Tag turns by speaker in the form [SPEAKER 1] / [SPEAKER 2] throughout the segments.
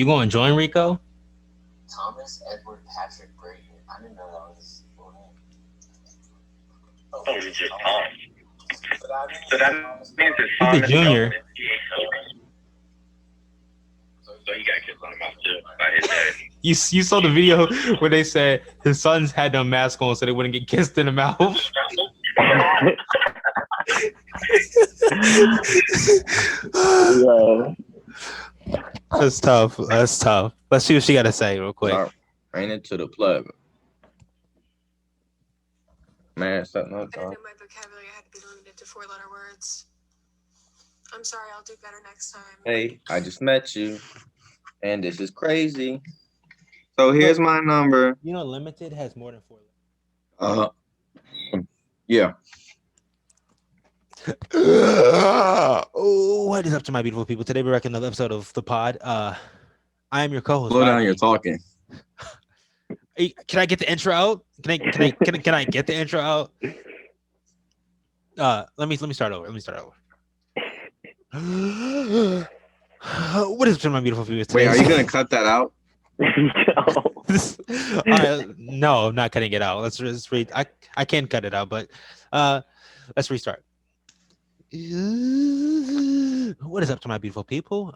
[SPEAKER 1] going to join Rico?
[SPEAKER 2] Thomas Edward Patrick Brady. I didn't know that was full name.
[SPEAKER 3] Oh, it's just Tom.
[SPEAKER 2] So that means it's
[SPEAKER 1] He's the
[SPEAKER 2] Thomas.
[SPEAKER 1] junior.
[SPEAKER 3] So he got kissed on the mouth too by his dad.
[SPEAKER 1] You saw the video where they said his sons had no mask on so they wouldn't get kissed in the mouth.
[SPEAKER 4] Yo.
[SPEAKER 1] That's tough. That's tough. Let's see what she got to say real quick.
[SPEAKER 5] Ran into the plug. Man, something
[SPEAKER 6] I
[SPEAKER 5] else.
[SPEAKER 6] didn't know my vocabulary had to be limited to 4-letter words. I'm sorry, I'll do better next time.
[SPEAKER 5] Hey, I just met you, and this is crazy. So here's my number.
[SPEAKER 1] You know, limited has more than 4
[SPEAKER 5] Yeah.
[SPEAKER 1] Oh, what is up to my beautiful people? Today we're back in another episode of the pod. I am your co-host.
[SPEAKER 5] Slow down,
[SPEAKER 1] Rodney.
[SPEAKER 5] you're talking.
[SPEAKER 1] Hey, can I get the intro out? Can I get the intro out? Let me start over. What is up to my beautiful people?
[SPEAKER 5] Wait, are you gonna cut that out?
[SPEAKER 1] No, I'm not cutting it out. Let's just read. I can cut it out, but let's restart. What is up to my beautiful people?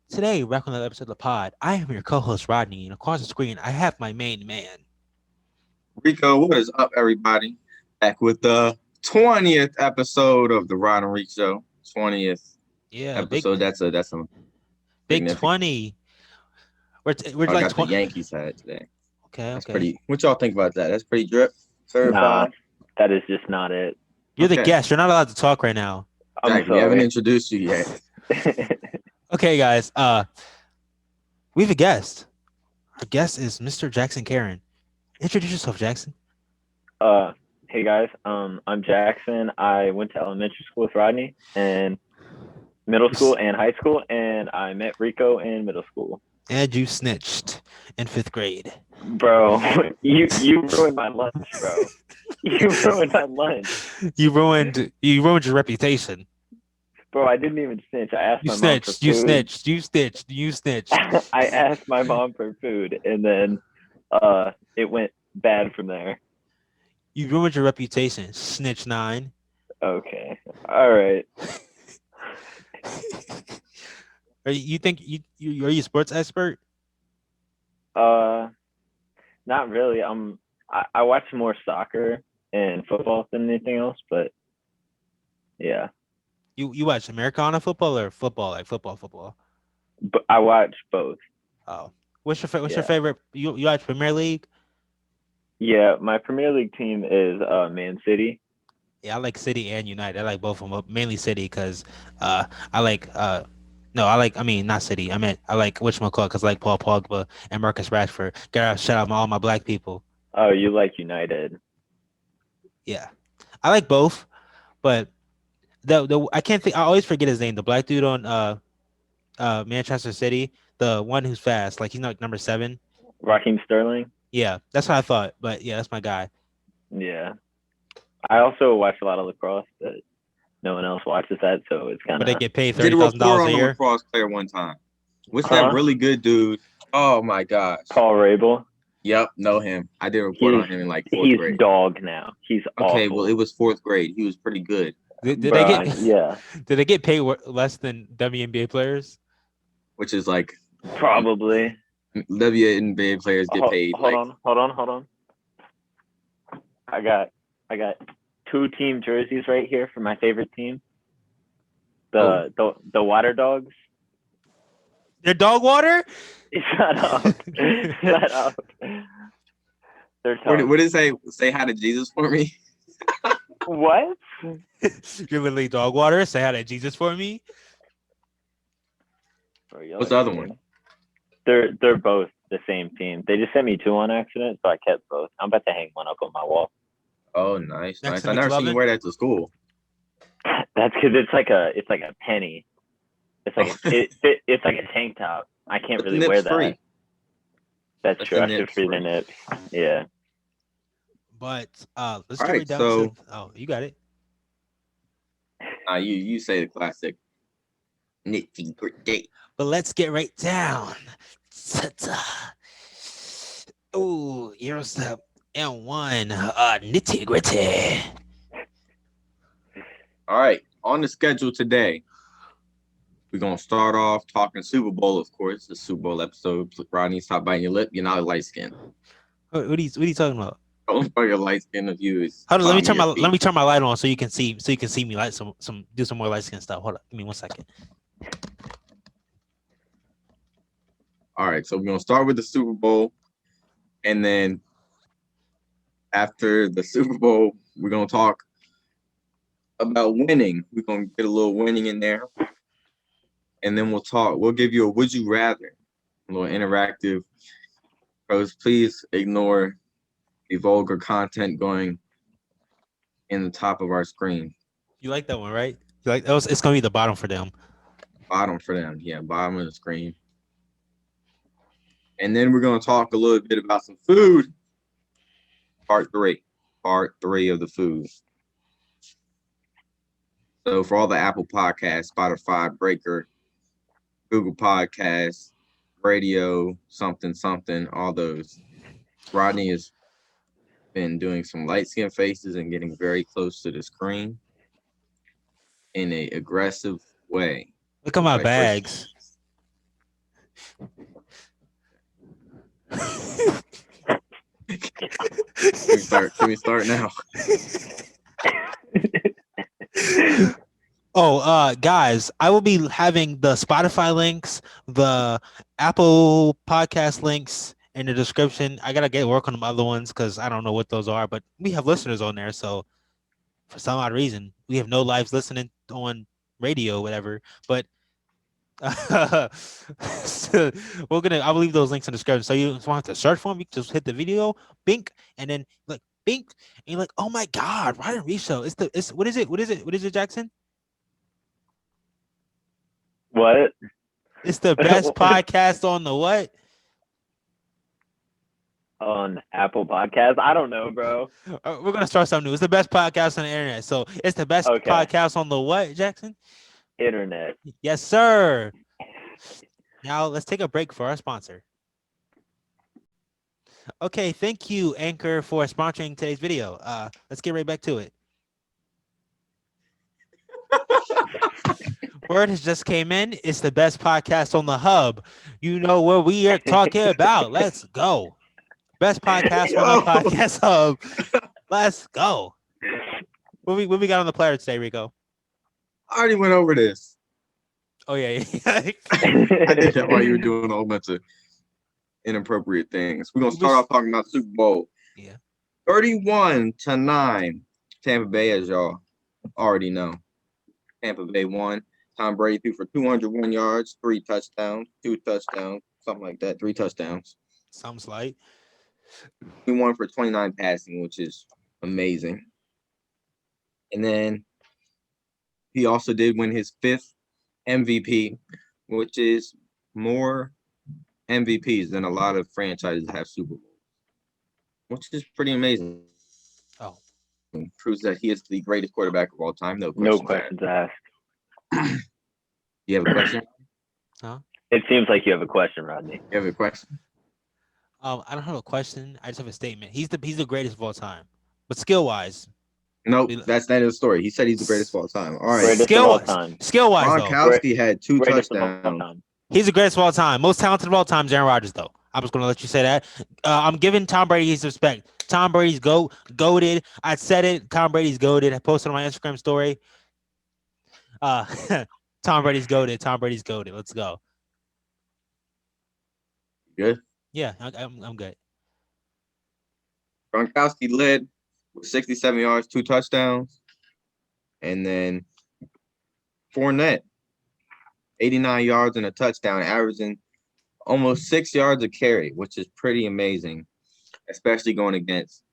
[SPEAKER 1] Today, back on another episode of the pod, I am your co-host Rodney, and across the screen, I have my main man.
[SPEAKER 5] Rico, what is up, everybody? Back with the 20th episode of the Rod&Reek Show. 20th episode. That's a
[SPEAKER 1] big 20. We're
[SPEAKER 5] I
[SPEAKER 1] like
[SPEAKER 5] got
[SPEAKER 1] 20.
[SPEAKER 5] the Yankees hat today.
[SPEAKER 1] Okay.
[SPEAKER 5] Pretty. What y'all think about that? That's pretty drip. Certified.
[SPEAKER 4] Nah, that is just not it.
[SPEAKER 1] You're the guest. You're not allowed to talk right now.
[SPEAKER 5] Jack, we haven't introduced you yet.
[SPEAKER 1] Okay, guys. We have a guest. Our guest is Mr. Jackson Caron. Introduce yourself, Jackson.
[SPEAKER 4] Hey guys. I'm Jackson. I went to elementary school with Rodney and middle school and high school, and I met Rico in middle school.
[SPEAKER 1] And you snitched in 5th grade.
[SPEAKER 4] Bro, you ruined my lunch, bro. You ruined my lunch.
[SPEAKER 1] You ruined your reputation.
[SPEAKER 4] Bro, I didn't even snitch. I asked
[SPEAKER 1] You
[SPEAKER 4] my mom
[SPEAKER 1] snitched.
[SPEAKER 4] for
[SPEAKER 1] You
[SPEAKER 4] food.
[SPEAKER 1] snitched. You snitched.
[SPEAKER 4] I asked my mom for food, and then it went bad from there.
[SPEAKER 1] You ruined your reputation, Snitch 9.
[SPEAKER 4] Okay. All right.
[SPEAKER 1] You think are you a sports expert?
[SPEAKER 4] Not really. I watch more soccer and football than anything else, but yeah.
[SPEAKER 1] You watch Americana football or football, like football?
[SPEAKER 4] But I watch both.
[SPEAKER 1] Oh, what's your favorite? You watch Premier League?
[SPEAKER 4] Yeah, my Premier League team is Man City.
[SPEAKER 1] Yeah, I like City and United. I like both of them, but mainly City because I like not City. I like whatchamacallit because I like Paul Pogba and Marcus Rashford. Shout out all my black people.
[SPEAKER 4] Oh, you like United?
[SPEAKER 1] Yeah, I like both, but the I can't think. I always forget his name. The black dude on Manchester City, the one who's fast, like he's not number 7.
[SPEAKER 4] Raheem Sterling.
[SPEAKER 1] Yeah, that's what I thought. But yeah, that's my guy.
[SPEAKER 4] Yeah, I also watch a lot of lacrosse, but no one else watches that, so it's kind of.
[SPEAKER 1] But they get paid
[SPEAKER 5] Did a
[SPEAKER 1] $30,000
[SPEAKER 5] report
[SPEAKER 1] a
[SPEAKER 5] on a
[SPEAKER 1] year.
[SPEAKER 5] lacrosse player one time. What's that really good dude? Oh my gosh.
[SPEAKER 4] Paul Rabel.
[SPEAKER 5] Yep, know him. I did a report on him in like 4th
[SPEAKER 4] He's
[SPEAKER 5] grade.
[SPEAKER 4] dog now. He's
[SPEAKER 5] Okay,
[SPEAKER 4] awful.
[SPEAKER 5] well, it was 4th grade. He was pretty good.
[SPEAKER 1] Did they get?
[SPEAKER 4] Yeah.
[SPEAKER 1] Did they get paid less than WNBA players?
[SPEAKER 5] Which is like
[SPEAKER 4] Probably.
[SPEAKER 5] WNBA players get paid.
[SPEAKER 4] Hold on. I got 2 team jerseys right here for my favorite team. The Water Dogs.
[SPEAKER 1] They're dog water?
[SPEAKER 4] Shut up. Shut up. They're tough.
[SPEAKER 5] What did it say? Say hi to Jesus for me.
[SPEAKER 4] What?
[SPEAKER 1] You're literally dog water. Say hi to Jesus for me.
[SPEAKER 5] What's the other one?
[SPEAKER 4] They're both the same team. They just sent me 2 on accident, so I kept both. I'm about to hang one up on my wall.
[SPEAKER 5] Oh, nice.
[SPEAKER 1] Next
[SPEAKER 5] I never seen you wear that to school.
[SPEAKER 4] That's because it's like a penny. It's like it's like a tank top. I can't
[SPEAKER 5] But the
[SPEAKER 4] really wear
[SPEAKER 5] nip's
[SPEAKER 4] that.
[SPEAKER 5] free.
[SPEAKER 4] That's
[SPEAKER 5] But
[SPEAKER 4] true.
[SPEAKER 5] the
[SPEAKER 4] I should
[SPEAKER 5] nip's
[SPEAKER 4] free the
[SPEAKER 5] free.
[SPEAKER 4] nip. Yeah.
[SPEAKER 1] But let's
[SPEAKER 5] All
[SPEAKER 1] get
[SPEAKER 5] right,
[SPEAKER 1] down
[SPEAKER 5] so-
[SPEAKER 1] to. Oh, you got it.
[SPEAKER 5] You say the classic nitty gritty.
[SPEAKER 1] But let's get right down. Oh, Eurostep and one nitty gritty.
[SPEAKER 5] All right, on the schedule today, we're gonna start off talking Super Bowl, of course. The Super Bowl episode. Rodney, stop biting your lip. You're not a light skin.
[SPEAKER 1] What are you talking about?
[SPEAKER 5] Don't fuck your light skin of you is.
[SPEAKER 1] Hold on, let me turn my light on so you can see me light do some more light skin stuff. Hold on, give me 1 second.
[SPEAKER 5] All right, so we're gonna start with the Super Bowl, and then after the Super Bowl, we're gonna talk about winning. We're gonna get a little winning in there, and then we'll give you a would you rather, a little interactive. Pros, please ignore the vulgar content going in the top of our screen.
[SPEAKER 1] You like that one, right? You like that? It's gonna be the bottom for them.
[SPEAKER 5] Bottom for them, yeah, bottom of the screen. And then we're gonna talk a little bit about some food. Part three of the food. So for all the Apple Podcasts, Spotify, Breaker, Google Podcasts, Radio, something, all those. Rodney has been doing some light skin faces and getting very close to the screen in a aggressive way.
[SPEAKER 1] Look at my bags.
[SPEAKER 5] Can we start now?
[SPEAKER 1] Guys, I will be having the Spotify links, the Apple podcast links in the description. I gotta get work on the other ones because I don't know what those are, but we have listeners on there. So for some odd reason, we have no lives listening on radio, whatever. But so I'll leave those links in the description. So you just want to search for them, you just hit the video, bink, and then like bink, and you're like, oh my god, Rod&Reek Show. It's what is it, Jackson?
[SPEAKER 4] What?
[SPEAKER 1] It's the best podcast on the what?
[SPEAKER 4] On Apple Podcasts? I don't know, bro.
[SPEAKER 1] We're gonna start something new. It's the best podcast on the internet. So it's the best podcast on the what, Jackson?
[SPEAKER 4] Internet.
[SPEAKER 1] Yes, sir. Now let's take a break for our sponsor. Okay, thank you, Anchor, for sponsoring today's video. Let's get right back to it. Word has just came in. It's the best podcast on the hub. You know what we are talking about. Let's go. Best podcast on the podcast hub. Let's go. What we got on the platter today, Rico?
[SPEAKER 5] I already went over this.
[SPEAKER 1] Oh yeah.
[SPEAKER 5] I did that while you were doing a whole bunch of inappropriate things. We're gonna start off talking about Super Bowl.
[SPEAKER 1] Yeah.
[SPEAKER 5] 31-9. Tampa Bay, as y'all already know. Tampa Bay won. Tom Brady threw for 201 yards, 2 touchdowns, something like that. 3 touchdowns.
[SPEAKER 1] Sounds like.
[SPEAKER 5] He won for 29 passing, which is amazing. And then he also did win his 5th MVP, which is more MVPs than a lot of franchises have Super Bowls, which is pretty amazing.
[SPEAKER 1] Oh.
[SPEAKER 5] Proves that he is the greatest quarterback of all time. No
[SPEAKER 4] questions asked.
[SPEAKER 5] You have a question?
[SPEAKER 1] Huh?
[SPEAKER 4] It seems like you have a question, Rodney.
[SPEAKER 5] You have a question?
[SPEAKER 1] I don't have a question. I just have a statement. He's the greatest of all time, but skill wise.
[SPEAKER 5] Nope, that's the end of the story. He said he's the greatest of all time. All right.
[SPEAKER 1] Skill wise,
[SPEAKER 5] Gronkowski had 2 touchdowns.
[SPEAKER 1] He's the greatest of all time. Most talented of all time, Aaron Rodgers, though. I'm just going to let you say that. I'm giving Tom Brady his respect. Tom Brady's goated. I said it. Tom Brady's goated. I posted on my Instagram story. Tom Brady's goated. Tom Brady's goated. Let's go.
[SPEAKER 5] Good?
[SPEAKER 1] Yeah, I'm good.
[SPEAKER 5] Gronkowski led with 67 yards, 2 touchdowns. And then Fournette, 89 yards and a touchdown, averaging almost 6 yards a carry, which is pretty amazing, especially going against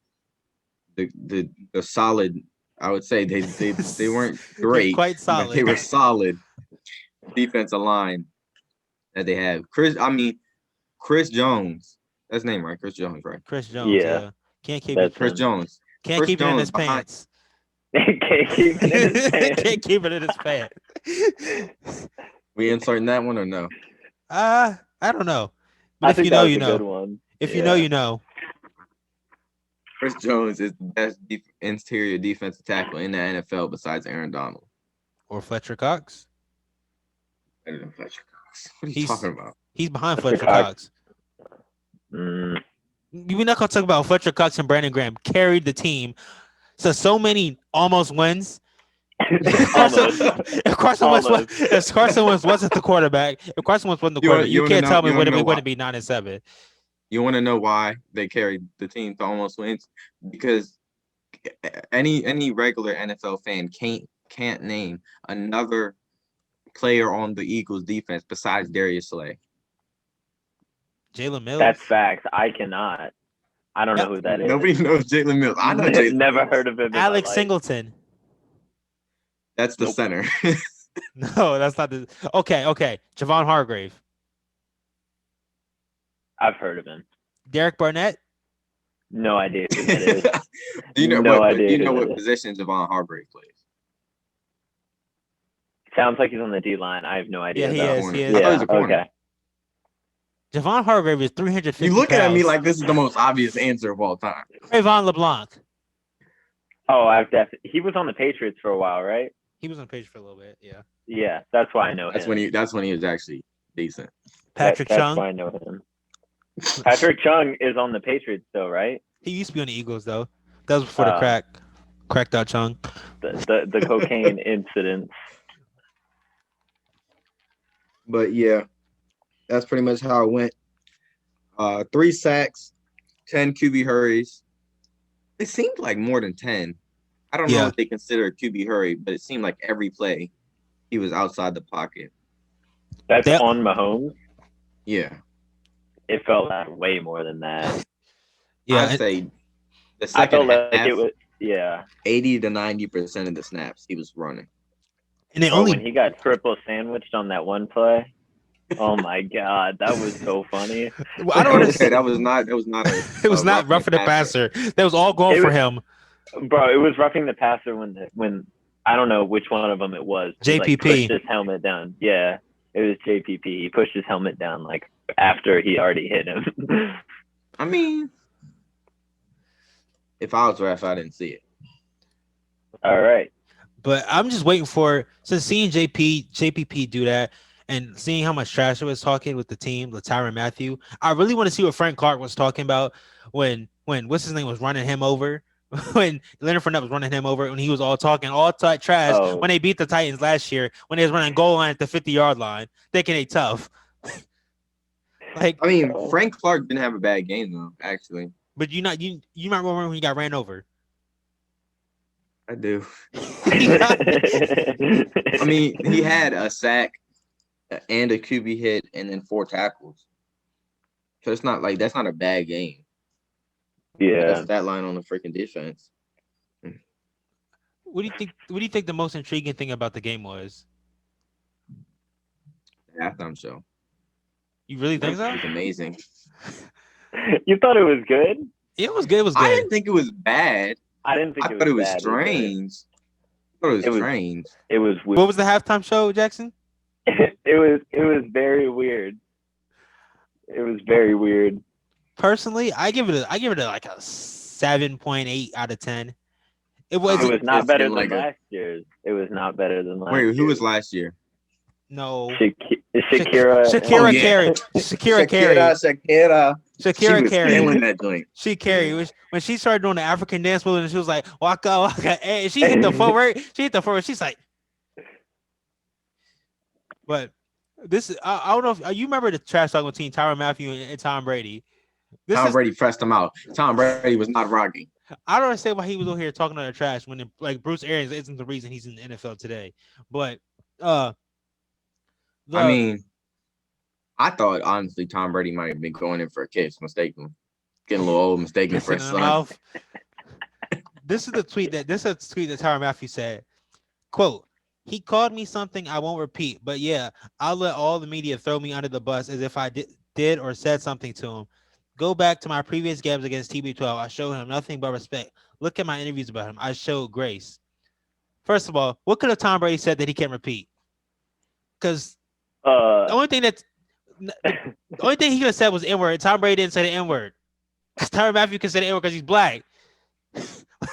[SPEAKER 5] the solid. I would say they weren't great,
[SPEAKER 1] quite solid.
[SPEAKER 5] But they were solid defensive line that they have. Chris Jones. That's his name, right? Chris Jones, right?
[SPEAKER 1] Chris Jones. Yeah. Can't keep it.
[SPEAKER 5] Chris Jones.
[SPEAKER 1] Can't keep it in his pants.
[SPEAKER 4] Can't keep it in his pants.
[SPEAKER 1] Can't keep it in his pants.
[SPEAKER 5] We inserting that one or no?
[SPEAKER 1] I don't know. But
[SPEAKER 4] I
[SPEAKER 1] if
[SPEAKER 4] think
[SPEAKER 1] you
[SPEAKER 4] that
[SPEAKER 1] know,
[SPEAKER 4] was
[SPEAKER 1] you
[SPEAKER 4] a good
[SPEAKER 1] know.
[SPEAKER 4] one.
[SPEAKER 1] If you know,
[SPEAKER 4] Yeah.
[SPEAKER 1] you know.
[SPEAKER 5] Chris Jones is the best interior defensive tackle in the NFL besides Aaron Donald.
[SPEAKER 1] Or Fletcher Cox.
[SPEAKER 5] Better than Fletcher Cox. What are you
[SPEAKER 1] He's
[SPEAKER 5] talking about?
[SPEAKER 1] he's behind
[SPEAKER 4] Fletcher
[SPEAKER 1] Fletcher
[SPEAKER 4] Cox.
[SPEAKER 1] Cox.
[SPEAKER 4] Mm.
[SPEAKER 1] We're not gonna talk about Fletcher Cox and Brandon Graham carried the team to so many almost wins.
[SPEAKER 4] Almost.
[SPEAKER 1] If Carson Wentz
[SPEAKER 4] Almost.
[SPEAKER 1] if Carson Wentz wasn't the quarterback, if Carson Wentz wasn't the
[SPEAKER 5] You wanna-
[SPEAKER 1] quarterback,
[SPEAKER 5] you
[SPEAKER 1] you
[SPEAKER 5] wanna
[SPEAKER 1] can't
[SPEAKER 5] know-
[SPEAKER 1] tell me
[SPEAKER 5] you wanna
[SPEAKER 1] we
[SPEAKER 5] know
[SPEAKER 1] wouldn't
[SPEAKER 5] why?
[SPEAKER 1] be 9-7.
[SPEAKER 5] You want to know why they carried the team to almost wins? Because any regular NFL fan can't name another player on the Eagles defense besides Darius Slay.
[SPEAKER 1] Jalen Mills.
[SPEAKER 4] That's facts. I cannot. I don't know who that is.
[SPEAKER 5] Nobody knows Jalen Mills. I know Jalen.
[SPEAKER 4] Never
[SPEAKER 5] Mills.
[SPEAKER 4] heard of him. In
[SPEAKER 1] Alex
[SPEAKER 4] my life.
[SPEAKER 1] Singleton.
[SPEAKER 5] That's the
[SPEAKER 4] Nope.
[SPEAKER 5] center.
[SPEAKER 1] No, that's not the. Okay. Javon Hargrave.
[SPEAKER 4] I've heard of him.
[SPEAKER 1] Derek Barnett.
[SPEAKER 4] No idea who that is.
[SPEAKER 5] Do you know
[SPEAKER 4] No
[SPEAKER 5] what?
[SPEAKER 4] idea
[SPEAKER 5] Do you
[SPEAKER 4] who
[SPEAKER 5] know
[SPEAKER 4] that
[SPEAKER 5] what
[SPEAKER 4] is.
[SPEAKER 5] position Javon Hargrave plays?
[SPEAKER 4] Sounds like he's on the D line. I have no idea.
[SPEAKER 1] Yeah, he
[SPEAKER 4] though.
[SPEAKER 1] is.
[SPEAKER 5] Corner.
[SPEAKER 1] He
[SPEAKER 5] I
[SPEAKER 1] is.
[SPEAKER 5] thought he
[SPEAKER 4] Yeah.
[SPEAKER 5] was a corner.
[SPEAKER 4] Okay.
[SPEAKER 1] Javon Hargrave is 350
[SPEAKER 5] You looking at me
[SPEAKER 1] pounds.
[SPEAKER 5] like this is the most obvious answer of all time.
[SPEAKER 1] Trayvon LeBlanc.
[SPEAKER 4] Oh, I've definitely. He was on the Patriots for a while, right?
[SPEAKER 1] He was on the page for a little bit. Yeah.
[SPEAKER 4] Yeah, that's why I know
[SPEAKER 5] That's
[SPEAKER 4] him.
[SPEAKER 5] when he was actually decent.
[SPEAKER 1] Patrick
[SPEAKER 4] That's
[SPEAKER 1] Chung.
[SPEAKER 4] why I know him. Patrick Chung is on the Patriots, though, right?
[SPEAKER 1] He used to be on the Eagles though. That was before the cracked out Chung.
[SPEAKER 4] The cocaine incident.
[SPEAKER 5] But yeah, that's pretty much how it went. 3 sacks, 10 QB hurries. It seemed like more than 10. I don't know
[SPEAKER 1] Yeah.
[SPEAKER 5] what they consider a QB hurry, but it seemed like every play he was outside the pocket.
[SPEAKER 4] That's
[SPEAKER 1] That-
[SPEAKER 4] on Mahomes.
[SPEAKER 5] Yeah.
[SPEAKER 4] It felt like way more than that.
[SPEAKER 1] Yeah.
[SPEAKER 5] I'd say the
[SPEAKER 4] I
[SPEAKER 5] second
[SPEAKER 4] felt like
[SPEAKER 5] half,
[SPEAKER 4] it was. Yeah.
[SPEAKER 5] 80 to 90% of the snaps he was running.
[SPEAKER 1] And they
[SPEAKER 4] Oh, when
[SPEAKER 1] only
[SPEAKER 4] he got triple sandwiched on that one play. Oh my God, that was so funny.
[SPEAKER 1] I don't
[SPEAKER 5] Okay,
[SPEAKER 1] understand.
[SPEAKER 5] that was not a
[SPEAKER 1] It was not roughing the passer. That was all going
[SPEAKER 4] It
[SPEAKER 1] for
[SPEAKER 4] was-
[SPEAKER 1] him.
[SPEAKER 4] Bro, it was roughing the passer when I don't know which one of them it was. He, like,
[SPEAKER 1] JPP.
[SPEAKER 4] pushed his helmet down. Yeah, it was JPP. He pushed his helmet down like after he already hit him.
[SPEAKER 5] I mean, if I was ref, I didn't see it.
[SPEAKER 4] All right.
[SPEAKER 1] But I'm just waiting for since seeing JPP do that and seeing how much trash it was talking with the team, Tyrann Mathieu. I really want to see what Frank Clark was talking about when what's his name was running him over. When Leonard Fournette was running him over, when he was all talking all trash
[SPEAKER 4] Oh.
[SPEAKER 1] when they beat the Titans last year, when they was running goal line at the 50-yard line, thinking they tough. Like,
[SPEAKER 5] I mean, Frank Clark didn't have a bad game though, actually.
[SPEAKER 1] but you might remember when he got ran over.
[SPEAKER 5] I do.
[SPEAKER 4] I
[SPEAKER 5] I mean, he had a sack and a QB hit and then 4 tackles. So it's not like that's not a bad game.
[SPEAKER 4] yeah.
[SPEAKER 5] That's that line on the freaking defense.
[SPEAKER 1] What do you think? What do you think the most intriguing thing about the game was?
[SPEAKER 5] The halftime show.
[SPEAKER 1] You really think so?
[SPEAKER 5] It was amazing.
[SPEAKER 4] You thought it was good?
[SPEAKER 1] It was good. It was
[SPEAKER 5] I
[SPEAKER 1] good.
[SPEAKER 5] didn't think it was bad.
[SPEAKER 4] I didn't think
[SPEAKER 5] I thought it was
[SPEAKER 4] bad either.
[SPEAKER 5] strange. I thought it was strange.
[SPEAKER 4] It was weird.
[SPEAKER 1] What was the halftime show, Jackson?
[SPEAKER 4] It was very weird. It was very weird.
[SPEAKER 1] Personally, I give it a like a 7.8 out of 10. It was
[SPEAKER 4] It was not
[SPEAKER 5] it's
[SPEAKER 4] better
[SPEAKER 5] in
[SPEAKER 4] than
[SPEAKER 5] like a-
[SPEAKER 4] last year's. It was not better than last
[SPEAKER 5] Wait,
[SPEAKER 4] year's.
[SPEAKER 5] who was last year?
[SPEAKER 1] no
[SPEAKER 4] Shakira.
[SPEAKER 1] Shakira
[SPEAKER 5] Oh, yeah.
[SPEAKER 1] Carey. Shakira Carey.
[SPEAKER 5] Shakira. She
[SPEAKER 1] Shakira
[SPEAKER 5] was
[SPEAKER 1] Carey.
[SPEAKER 5] killing that joint.
[SPEAKER 1] She carried when she started doing the African dance move and she was like waka waka. And she hit the footwork. She's like, but this I don't know if you remember the trash talk between Tyrann Mathieu and Tom Brady.
[SPEAKER 5] Tom Brady pressed him out. Tom Brady was not rocking.
[SPEAKER 1] I don't understand why he was over here talking on the trash when like Bruce Arians isn't the reason he's in the NFL today. But
[SPEAKER 5] I mean, I thought honestly Tom Brady might have been going in for a kiss, mistakenly. Getting a little old, mistaken for his son.
[SPEAKER 1] This is a tweet that Tyrann Mathieu said. Quote, he called me something I won't repeat, but yeah, I'll let all the media throw me under the bus as if I did or said something to him. Go back to my previous games against TB12. I showed him nothing but respect. Look at my interviews about him. I showed grace. First of all, what could have Tom Brady said that he can't repeat? Because the only thing that's The only thing he could have said was N-word. Tom Brady didn't say the N-word. Tyrann Mathieu can say the N-word because he's black.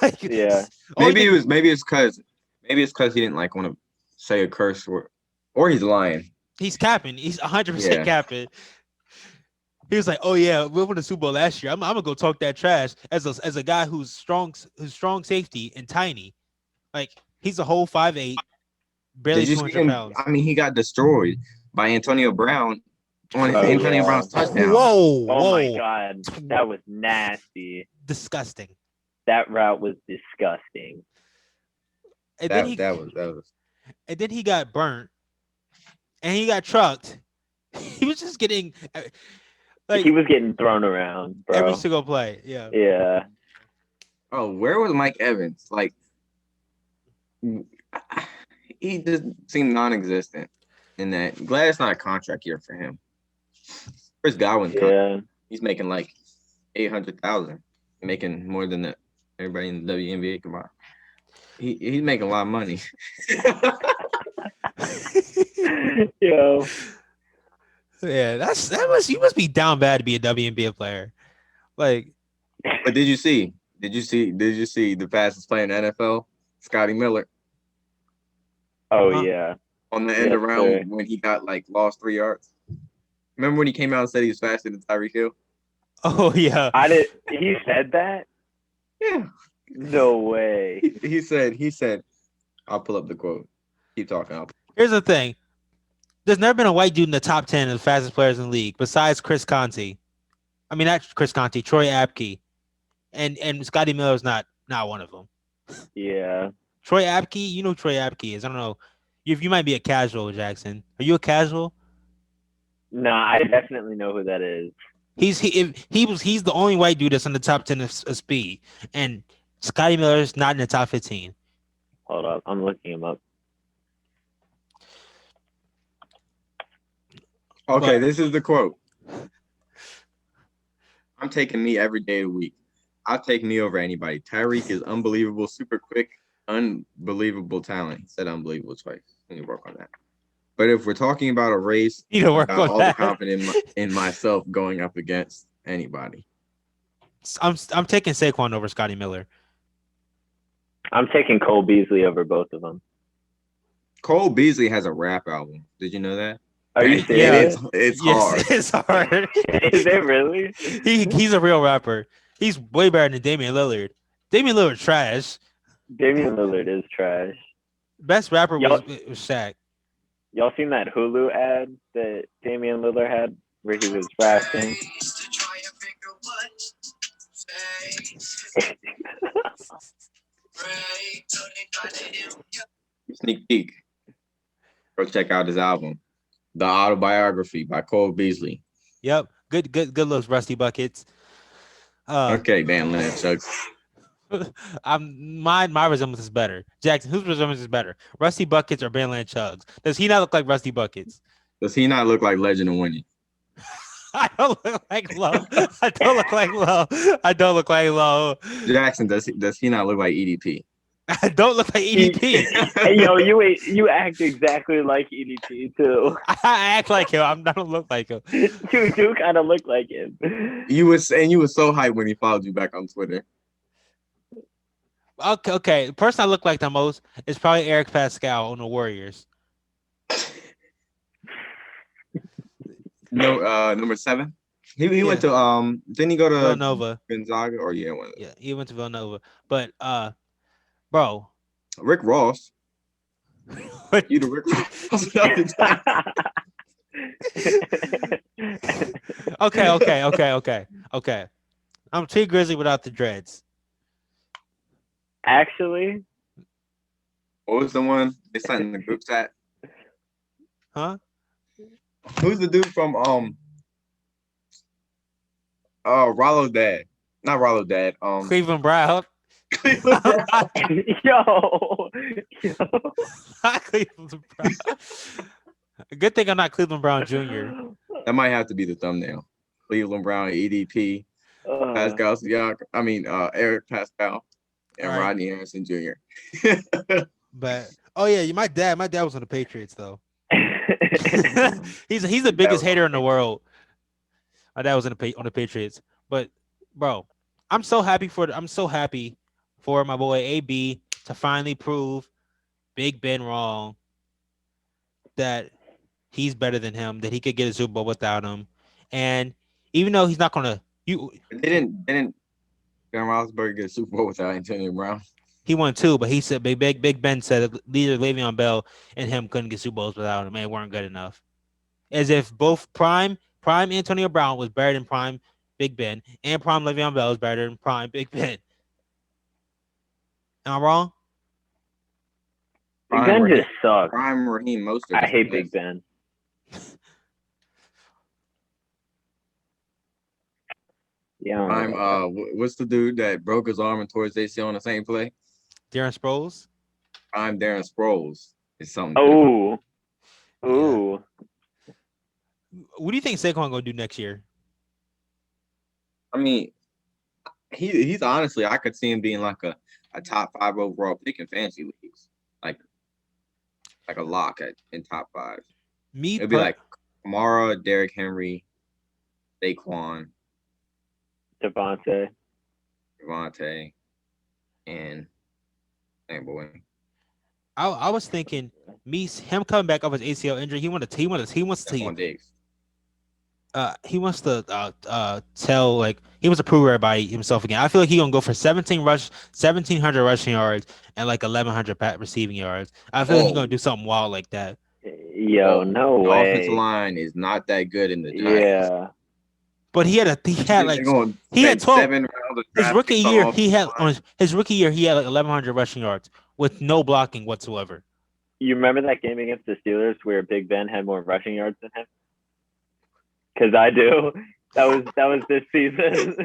[SPEAKER 1] Like,
[SPEAKER 4] Yeah.
[SPEAKER 1] only
[SPEAKER 5] Maybe
[SPEAKER 1] thing-
[SPEAKER 5] maybe it's because he didn't like want to say a curse word, or he's lying.
[SPEAKER 1] he's capping. He's 100%
[SPEAKER 5] Yeah.
[SPEAKER 1] capping. He was like, "Oh yeah, we won the Super Bowl last year. I'm gonna go talk that trash as a guy who's strong safety and tiny. Like he's a whole 5'8", barely
[SPEAKER 5] Did you see
[SPEAKER 1] 200
[SPEAKER 5] him?
[SPEAKER 1] pounds.
[SPEAKER 5] I mean, he got destroyed by Antonio Brown on
[SPEAKER 4] Oh,
[SPEAKER 5] Antonio
[SPEAKER 4] yeah.
[SPEAKER 5] Brown's touchdown.
[SPEAKER 1] Whoa,
[SPEAKER 4] Oh my
[SPEAKER 1] whoa,
[SPEAKER 4] God, that was nasty.
[SPEAKER 1] disgusting.
[SPEAKER 4] That route was disgusting.
[SPEAKER 1] And then
[SPEAKER 5] That was.
[SPEAKER 1] and then he got burnt, and he got trucked. He was just getting like
[SPEAKER 4] He was getting thrown around, bro.
[SPEAKER 1] every single play. Yeah.
[SPEAKER 4] Yeah.
[SPEAKER 5] Oh, where was Mike Evans? Like, he just seemed non-existent in that. Glad it's not a contract year for him. Chris Godwin's
[SPEAKER 4] Yeah.
[SPEAKER 5] he's making like $800,000, making more than everybody in the WNBA combined. He's making a lot of money.
[SPEAKER 4] Yo.
[SPEAKER 1] Yeah, you must be down bad to be a WNBA player. Like,
[SPEAKER 5] But did you see the fastest player in the NFL, Scotty Miller,
[SPEAKER 4] Oh
[SPEAKER 1] Huh?
[SPEAKER 4] yeah.
[SPEAKER 5] on the end
[SPEAKER 4] Yes,
[SPEAKER 5] around
[SPEAKER 4] sir.
[SPEAKER 5] when he got like lost 3 yards? Remember when he came out and said he was faster than Tyreek Hill?
[SPEAKER 1] oh yeah,
[SPEAKER 4] He said that?
[SPEAKER 5] Yeah.
[SPEAKER 4] No way.
[SPEAKER 5] He said, I'll pull up the quote. Keep talking.
[SPEAKER 1] here's the thing. There's never been a white dude in the top 10 of the fastest players in the league besides Chris Conte. I mean, not Chris Conte, Troy Apke, and Scotty Miller's not one of them.
[SPEAKER 4] Yeah.
[SPEAKER 1] Troy Apke, you know who Troy Apke is. I don't know. You might be a casual, Jackson. Are you a casual?
[SPEAKER 4] No, I definitely know who that is.
[SPEAKER 1] He's the only white dude that's in the top 10 of speed, and Scotty Miller's not in the top 15.
[SPEAKER 4] Hold up. I'm looking him up.
[SPEAKER 5] Okay,
[SPEAKER 1] But-
[SPEAKER 5] this is the quote. I'm taking me every day of the week. I'll take me over anybody. Tyreek is unbelievable, super quick, unbelievable talent. He said unbelievable twice. I need to work on that. But if we're talking about a race,
[SPEAKER 1] You don't
[SPEAKER 5] I
[SPEAKER 1] work
[SPEAKER 5] got
[SPEAKER 1] on
[SPEAKER 5] all
[SPEAKER 1] that.
[SPEAKER 5] the confidence in myself going up against anybody.
[SPEAKER 1] I'm taking Saquon over Scotty Miller.
[SPEAKER 4] I'm taking Cole Beasley over both of them.
[SPEAKER 5] Cole Beasley has a rap album. Did you know that?
[SPEAKER 4] Are you
[SPEAKER 1] Yeah,
[SPEAKER 4] serious?
[SPEAKER 5] It's
[SPEAKER 1] Yes,
[SPEAKER 5] hard.
[SPEAKER 1] it's hard.
[SPEAKER 4] Is it really?
[SPEAKER 1] He's a real rapper. He's way better than Damian Lillard. Damian Lillard trash.
[SPEAKER 4] Damian Lillard is trash.
[SPEAKER 1] Best rapper was Shaq.
[SPEAKER 4] Y'all seen that Hulu ad that Damian Lillard had where he was rapping?
[SPEAKER 5] Sneak peek. Go check out his album, The Autobiography by Cole Beasley.
[SPEAKER 1] Yep. Good looks, Rusty Buckets.
[SPEAKER 5] Okay, Badlandchugs.
[SPEAKER 1] My resemblance is better. Jackson, whose resemblance is better? Rusty Buckets or Badlandchugs? Does he not look like Rusty Buckets?
[SPEAKER 5] Does he not look like Legend of Winnie?
[SPEAKER 1] I don't look like Low. I don't look like Low. I don't look like Low.
[SPEAKER 5] Jackson, does he not look like EDP?
[SPEAKER 1] I don't look like EDP.
[SPEAKER 4] Hey, yo, you act exactly like EDP too.
[SPEAKER 1] I act like him. I don't look like him.
[SPEAKER 4] You do kind of look like him.
[SPEAKER 5] You were so hyped when he followed you back on Twitter.
[SPEAKER 1] Okay. The person I look like the most is probably Eric Pascal on the Warriors.
[SPEAKER 5] No, number 7. He went to didn't he go to
[SPEAKER 1] Villanova.
[SPEAKER 5] Gonzaga or
[SPEAKER 1] Yeah, he went to Villanova. But bro,
[SPEAKER 5] Rick Ross. You the Rick Ross.
[SPEAKER 1] Okay. I'm T Grizzly without the dreads.
[SPEAKER 4] Actually,
[SPEAKER 5] What was the one they sent in the group chat?
[SPEAKER 1] Huh?
[SPEAKER 5] Who's the dude from Rollo's dad? Not Rollo's dad.
[SPEAKER 1] Cleveland Brown.
[SPEAKER 4] yo.
[SPEAKER 1] Not Cleveland Brown. Good thing I'm not Cleveland Brown Jr.
[SPEAKER 5] That might have to be the thumbnail. Cleveland Brown, EDP, Pascal Siakam. Eric Pascal and
[SPEAKER 1] All right.
[SPEAKER 5] Rodney Anderson Jr.
[SPEAKER 1] But oh yeah, my dad was on the Patriots though. He's the biggest hater in the world. That was on the Patriots. But bro, I'm so happy for my boy AB to finally prove Big Ben wrong, that he's better than him, that he could get a Super Bowl without him. And even though he's not gonna
[SPEAKER 5] They didn't Ben Roethlisberger get a Super Bowl without Antonio Brown.
[SPEAKER 1] he won two, but he said Big Ben said that neither Le'Veon Bell and him couldn't get Super Bowls without him. They weren't good enough. As if both prime Antonio Brown was better than prime Big Ben, and prime Le'Veon Bell was better than prime Big Ben. Am I wrong?
[SPEAKER 4] Big Ben just sucks.
[SPEAKER 5] Prime Raheem Mostert.
[SPEAKER 4] I hate Big Ben. Yeah.
[SPEAKER 5] Prime, what's the dude that broke his arm and tore his ACL on the same play?
[SPEAKER 1] Darren Sproles.
[SPEAKER 5] Prime Darren Sproles is something.
[SPEAKER 4] Oh. Ooh.
[SPEAKER 1] What do you think Saquon gonna do next year?
[SPEAKER 5] I mean, he's honestly, I could see him being like a top 5 overall pick in fantasy leagues, like a lock in top 5. It'd be like Kamara, Derrick Henry, Saquon,
[SPEAKER 4] Devontae,
[SPEAKER 5] and boy.
[SPEAKER 1] I was thinking him coming back off his ACL injury. He wants to tell, like, he wants to prove everybody himself again. I feel like he's gonna go for 1,700 rushing yards and like 1,100 receiving yards. I feel like he's gonna do something wild like that.
[SPEAKER 4] Yo, no
[SPEAKER 5] the
[SPEAKER 4] way.
[SPEAKER 5] Offensive line is not that good in the draft.
[SPEAKER 4] Yeah.
[SPEAKER 1] But he had 12 his rookie year. He had like 1,100 rushing yards with no blocking whatsoever.
[SPEAKER 4] You remember that game against the Steelers where Big Ben had more rushing yards than him? Because I do. That was this season.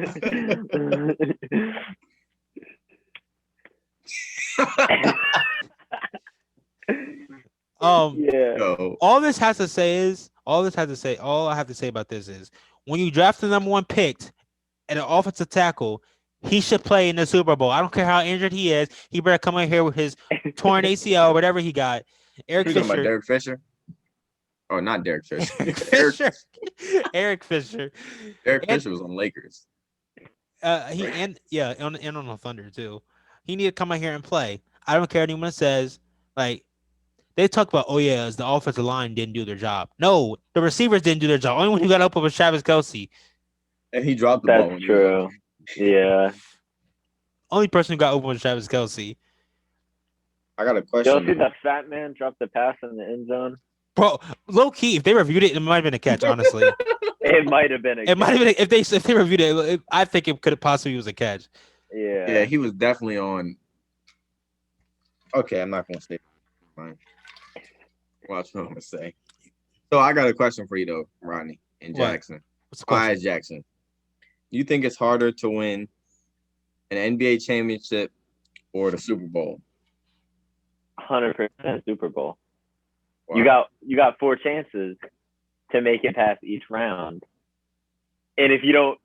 [SPEAKER 4] Yeah.
[SPEAKER 1] All I have to say about this is, when you draft the number 1 pick at an offensive tackle, he should play in the Super Bowl. I don't care how injured he is. He better come in here with his torn ACL, whatever he got. Eric Fisher.
[SPEAKER 5] About Derek Fisher? Oh, not Derek Fisher.
[SPEAKER 1] Eric Fisher.
[SPEAKER 5] Eric Fisher was on Lakers.
[SPEAKER 1] On the Thunder too. He need to come out here and play. I don't care what anyone says. Like, they talk about, the offensive line didn't do their job. No, the receivers didn't do their job. Only one who got open was Travis Kelce.
[SPEAKER 5] And he dropped the ball.
[SPEAKER 4] That's true. Yeah.
[SPEAKER 1] Only person who got open was Travis Kelce.
[SPEAKER 5] I got a question.
[SPEAKER 4] You'll see the fat man drop the pass in the end zone.
[SPEAKER 1] Bro, low key, if they reviewed it, it might have been a catch, honestly.
[SPEAKER 4] It might have been a catch.
[SPEAKER 1] It might have been if they reviewed it, I think it could have possibly was a catch.
[SPEAKER 4] Yeah.
[SPEAKER 5] Yeah, he was definitely on. Okay, I'm not gonna say. Fine. Watch what I'm gonna say. So I got a question for you though, Rodney and Jackson.
[SPEAKER 1] What's the question?
[SPEAKER 5] Jackson. You think it's harder to win an NBA championship or the Super Bowl?
[SPEAKER 4] 100% Super Bowl.
[SPEAKER 5] Wow.
[SPEAKER 4] You got 4 chances to make it past each round. And if you don't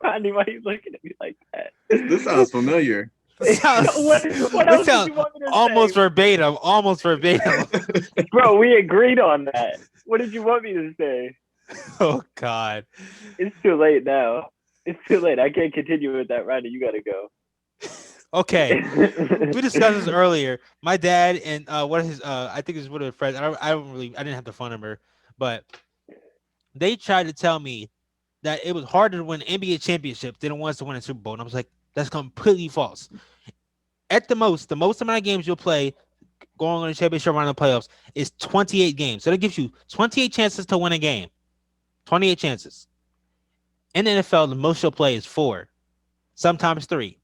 [SPEAKER 4] Rodney, why are you looking at me like that?
[SPEAKER 5] This sounds familiar.
[SPEAKER 4] What else did you want me to
[SPEAKER 1] almost
[SPEAKER 4] say?
[SPEAKER 1] verbatim.
[SPEAKER 4] Bro, we agreed on that. What did you want me to say?
[SPEAKER 1] Oh God.
[SPEAKER 4] It's too late now. It's too late. I can't continue with that, Rodney. You gotta go.
[SPEAKER 1] Okay. We discussed this earlier. My dad and one of his I think it's one of his friends. I didn't have the phone number, but they tried to tell me that it was harder to win NBA championship than it was to win a Super Bowl. And I was like, that's completely false. At the most amount of games you'll play going on a championship round of playoffs is 28 games. So that gives you 28 chances to win a game. 28 chances. In the NFL, the most you'll play is 4, sometimes 3.